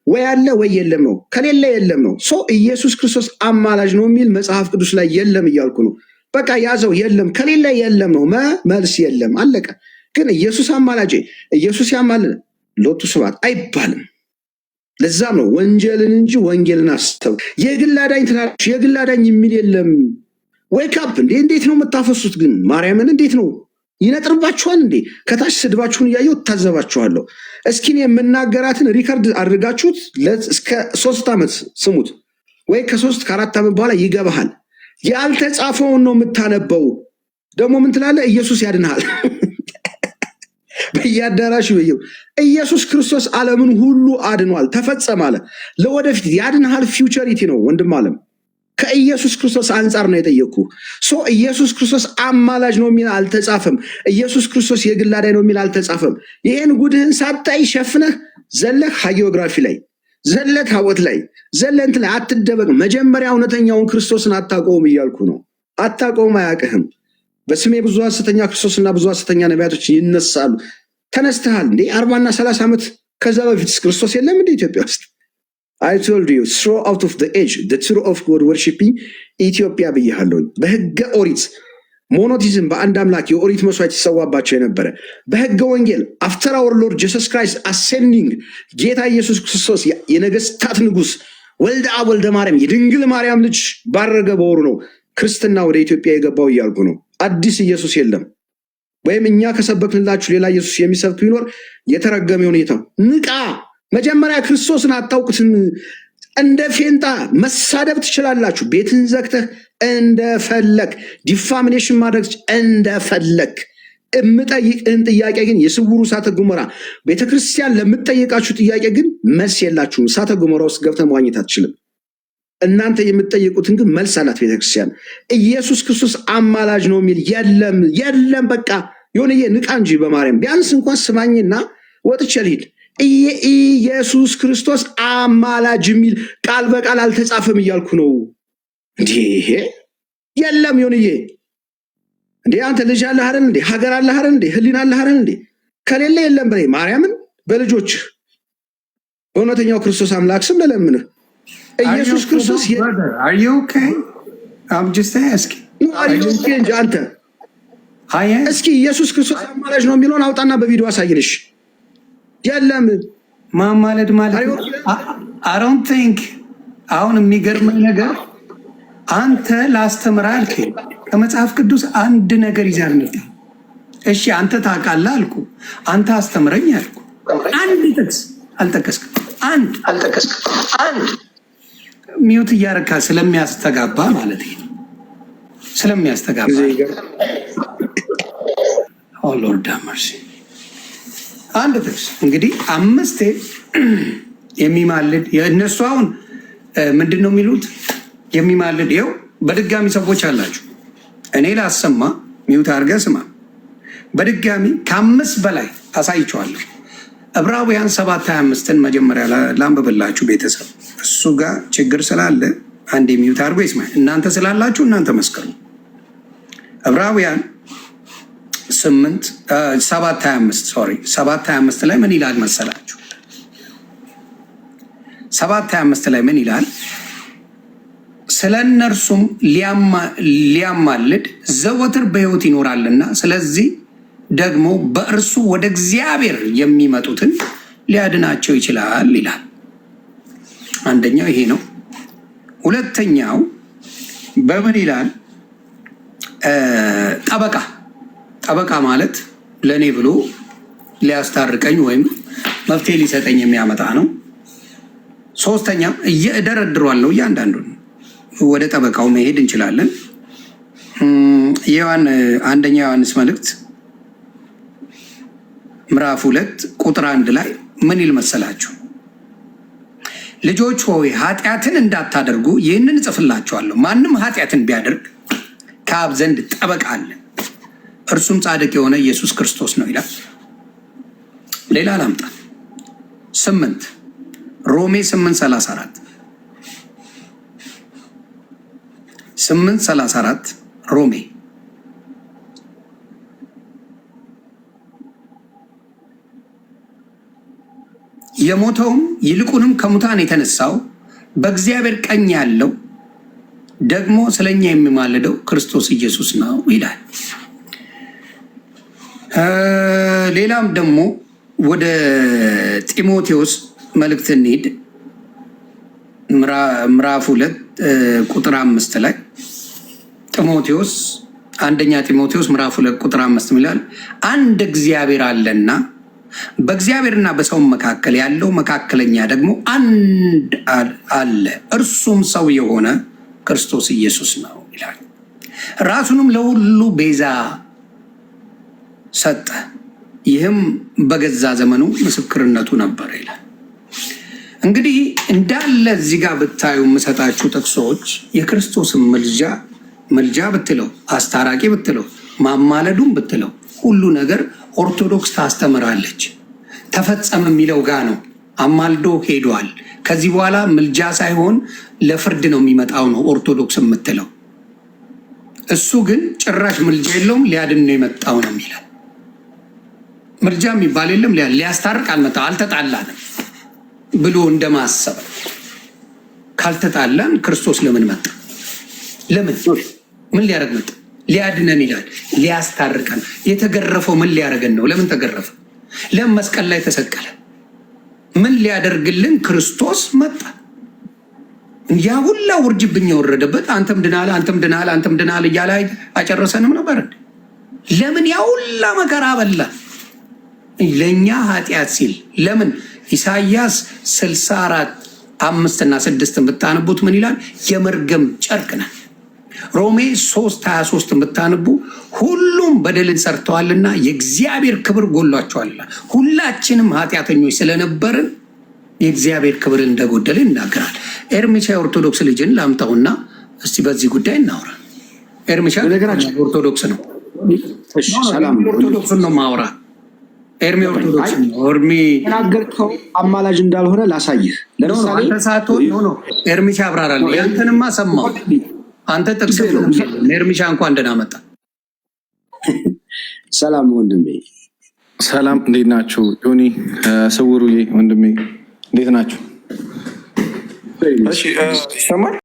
ወይ አለ ወይ የለም ነው። ከሌለ የለም ነው። ኢየሱስ ክርስቶስ አማላጅ ነው የሚል መጽሐፍ ቅዱስ ላይ የለም እያልኩ ነው። በቃ ያዘው፣ የለም። ከሌለ የለም ነው። መልስ የለም፣ አለቀ። ግን ኢየሱስ አማላጅ፣ ኢየሱስ ያማልድ ሎቱ ስብሐት አይባልም። ለዛም ነው ወንጀልን እንጂ ወንጌልን አስተው የግል አዳኝ ትላለች። የግል አዳኝ የሚል የለም። ዌክ አፕ እንዴ! እንዴት ነው የምታፈሱት ግን? ማርያምን እንዴት ነው ይነጥርባችኋል እንዴ? ከታች ስድባችሁን እያየሁ እታዘባችኋለሁ። እስኪ የምናገራትን ሪከርድ አድርጋችሁት እስከ 3 ዓመት ስሙት፣ ወይ ከ3 ከ4 ዓመት በኋላ ይገባሃል። ያልተጻፈውን ነው የምታነበው። ደግሞ ምን ትላለህ? ኢየሱስ ያድንሃል። በየአዳራሹ ኢየሱስ ክርስቶስ ዓለምን ሁሉ አድኗል፣ ተፈጸመ አለ። ለወደፊት ያድንሃል ፊውቸሪቲ ነው ወንድም አለም። ከኢየሱስ ክርስቶስ አንጻር ነው የጠየቅኩ። ኢየሱስ ክርስቶስ አማላጅ ነው የሚል አልተጻፈም። ኢየሱስ ክርስቶስ የግል አዳኝ ነው የሚል አልተጻፈም። ይሄን ጉድህን ሳታይ ሸፍነህ ዘለህ ሃጊዮግራፊ ላይ ዘለህ ታቦት ላይ ዘለህ እንትን ላይ አትደበቅ። መጀመሪያ እውነተኛውን ክርስቶስን አታውቀውም እያልኩ ነው። አታውቀውም፣ አያውቅህም። በስሜ ብዙ ሐሰተኛ ክርስቶስና ብዙ ሐሰተኛ ነቢያቶች ይነሳሉ። ተነስተሃል እንዴ? 40 እና 30 ዓመት ከዛ በፊት ክርስቶስ የለም እንዴ ኢትዮጵያ ውስጥ? I told you throw out of the age the true of God worshiping ኢትዮጵያ ብያለሁ። በሕገ ኦሪት ሞኖቲዝም በአንድ አምላክ የኦሪት መስዋዕት ይሰዋባቸው የነበረ በህገ ወንጌል አፍተር አወር ሎርድ ጂሰስ ክራይስት አሴንዲንግ ጌታ ኢየሱስ ክርስቶስ የነገስታት ንጉስ ወልደ አብ ወልደ ማርያም የድንግል ማርያም ልጅ ባረገ በወሩ ነው ክርስትና ወደ ኢትዮጵያ የገባው እያልኩ ነው። አዲስ ኢየሱስ የለም። ወይም እኛ ከሰበክንላችሁ ሌላ ኢየሱስ የሚሰብክ ቢኖር የተረገመ ሁኔታ ንቃ። መጀመሪያ ክርስቶስን አታውቁትም። እንደ ፌንጣ መሳደብ ትችላላችሁ። ቤትን ዘግተህ እንደፈለክ ዲፋሚኔሽን ማድረግ እንደፈለክ። የምጠይቅህን ጥያቄ ግን የስውሩ እሳተ ገሞራ ቤተክርስቲያን ለምትጠይቃችሁ ጥያቄ ግን መልስ የላችሁም። እሳተ ገሞራ ውስጥ ገብተህ መዋኘት አትችልም። እናንተ የምትጠይቁትን ግን መልስ አላት ቤተክርስቲያን። ኢየሱስ ክርስቶስ አማላጅ ነው የሚል የለም። በቃ የሆነ ንቃ እንጂ በማርያም ቢያንስ እንኳን ስማኝና ወጥቼ ልሂድ። ኢየሱስ ክርስቶስ አማላጅ የሚል ቃል በቃል አልተጻፈም እያልኩ ነው። እንዲህ የለም። ይሁንዬ እንዴ አንተ ልጅ አለህ አይደል እንዴ? ሀገር አለህ አይደል እንዴ? ህሊና አለህ አይደል እንዴ? ከሌለ የለም በይ ማርያምን በልጆች በእውነተኛው ክርስቶስ አምላክ ስም ለለምንህ ኢየሱስ ክርስቶስ are you okay? I'm just asking. are you okay እንጂ አንተ እስኪ ኢየሱስ ክርስቶስ አማላጅ ነው የሚለውን አውጣና በቪዲዮ አሳይንሽ። የለም ማማለድ ማለት I don't think አሁን የሚገርመኝ ነገር አንተ ላስተምር አልከኝ ከመጽሐፍ ቅዱስ አንድ ነገር ይዛል ነው። እሺ አንተ ታውቃለህ አልኩ፣ አንተ አስተምረኝ አልኩ። አንድ ጥቅስ አልጠቀስክም። አንድ ሚውት እያረካ ስለሚያስተጋባ ማለት ነው። ስለሚያስተጋባ ኦ ሎርድ መርሲ አንድ ጥቅስ እንግዲህ አምስቴ የሚማልድ የእነሱ አሁን ምንድን ነው የሚሉት? የሚማልድ ይኸው በድጋሚ ሰዎች አላችሁ። እኔ ላሰማ ሚውት አድርገህ ስማ። በድጋሚ ከ5 በላይ አሳይቸዋለሁ። ዕብራውያን 7:25 መጀመሪያ ላንብብላችሁ ቤተሰብ። እሱ ጋር ችግር ስላለ አንድ ሚውት አድርጎ ይስማ። እናንተ ስላላችሁ እናንተ መስከሩ። ዕብራውያን 7:25 ላይ ምን ይላል መሰላችሁ? 7:25 ላይ ምን ይላል? ስለ እነርሱም ሊያማልድ ዘወትር በሕይወት ይኖራልና ስለዚህ ደግሞ በእርሱ ወደ እግዚአብሔር የሚመጡትን ሊያድናቸው ይችላል ይላል። አንደኛው ይሄ ነው። ሁለተኛው በምን ይላል? ጠበቃ ማለት ለእኔ ብሎ ሊያስታርቀኝ ወይም መፍትሄ ሊሰጠኝ የሚያመጣ ነው። ሶስተኛም እደረድሯለሁ እያንዳንዱን ወደ ጠበቃው መሄድ እንችላለን። አንደኛ ዮሐንስ መልእክት ምዕራፍ 2 ቁጥር 1 ላይ ምን ይል መሰላችሁ? ልጆች ሆይ ኃጢአትን እንዳታደርጉ ይህንን እጽፍላችኋለሁ። ማንም ኃጢአትን ቢያደርግ ከአብ ዘንድ ጠበቃ አለ፣ እርሱም ጻድቅ የሆነ ኢየሱስ ክርስቶስ ነው ይላል። ሌላ ላምጣ። 8 ሮሜ 8:34 ሮሜ የሞተውም ይልቁንም ከሙታን የተነሳው በእግዚአብሔር ቀኝ ያለው ደግሞ ስለኛ የሚማልደው ክርስቶስ ኢየሱስ ነው ይላል። ሌላም ደግሞ ወደ ጢሞቴዎስ መልእክት እንሂድ። ምዕራፍ 2 ቁጥር 5 ላይ አንደኛ ጢሞቴዎስ ምዕራፍ 2 ቁጥር 5 ይላል፣ አንድ እግዚአብሔር አለና በእግዚአብሔርና በሰው መካከል ያለው መካከለኛ ደግሞ አንድ አለ፣ እርሱም ሰው የሆነ ክርስቶስ ኢየሱስ ነው ይላል። ራሱንም ለሁሉ ቤዛ ሰጠ፣ ይህም በገዛ ዘመኑ ምስክርነቱ ነበር ይላል። እንግዲህ እንዳለ እዚህ ጋር ብታዩ የምሰጣችሁ ጥቅሶች የክርስቶስን መልጃ ብትለው፣ አስታራቂ ብትለው፣ ማማለዱን ብትለው ሁሉ ነገር ኦርቶዶክስ ታስተምራለች። ተፈጸመ የሚለው ጋር ነው። አማልዶ ሄዷል። ከዚህ በኋላ ምልጃ ሳይሆን ለፍርድ ነው የሚመጣው ነው ኦርቶዶክስ የምትለው። እሱ ግን ጭራሽ ምልጃ የለውም ሊያድን ነው የመጣው ነው የሚለው። ምልጃ የሚባል የለም፣ ሊያስታርቅ አልመጣም፣ አልተጣላንም ብሎ እንደማሰብ። ካልተጣላን ክርስቶስ ለምን መጣ? ምን ሊያደርግ መጣ? ሊያድነን ይላል፣ ሊያስታርቀን። የተገረፈው ምን ሊያደርገን ነው? ለምን ተገረፈ? ለምን መስቀል ላይ ተሰቀለ? ምን ሊያደርግልን? ክርስቶስ መጣ። ያ ሁላ ውርጅብኝ የወረደበት አንተም ድናል፣ አንተም ድናል፣ አንተም ድናል እያለ አጨረሰንም ነበር። ለምን ያ ሁላ መከራ በላ? ለእኛ ኃጢአት ሲል። ለምን? ኢሳያስ 64 5 እና 6 ብታነቡት ምን ይላል? የመርገም ጨርቅ ነን። ሮሜ 3:23 ብታነቡ ሁሉም በደልን ሰርተዋልና የእግዚአብሔር ክብር ጎሏቸዋልና። ሁላችንም ኃጢአተኞች ስለነበርን የእግዚአብሔር ክብር እንደጎደለ ይናገራል። ኤርሚሻ የኦርቶዶክስ ልጅን ላምጣውና እስቲ በዚህ ጉዳይ እናውራ። ኤርሚሻ ኦርቶዶክስ ነው። ኦርቶዶክስን ነው ማውራ። ኤርሚ ኦርቶዶክስ ነው። ኤርሚ ተናገርከው አማላጅ እንዳልሆነ ላሳይህ። ለምሳሌ ኤርሚሻ አብራራል። ያንተንማ ሰማሁ። አንተ ጥቅስ ኤርሚሻ እንኳን ደህና መጣ። ሰላም ወንድሜ። ሰላም፣ እንዴት ናችሁ? ዮኒ ስውሩዬ ወንድሜ እንዴት ናችሁ? ይሰማል?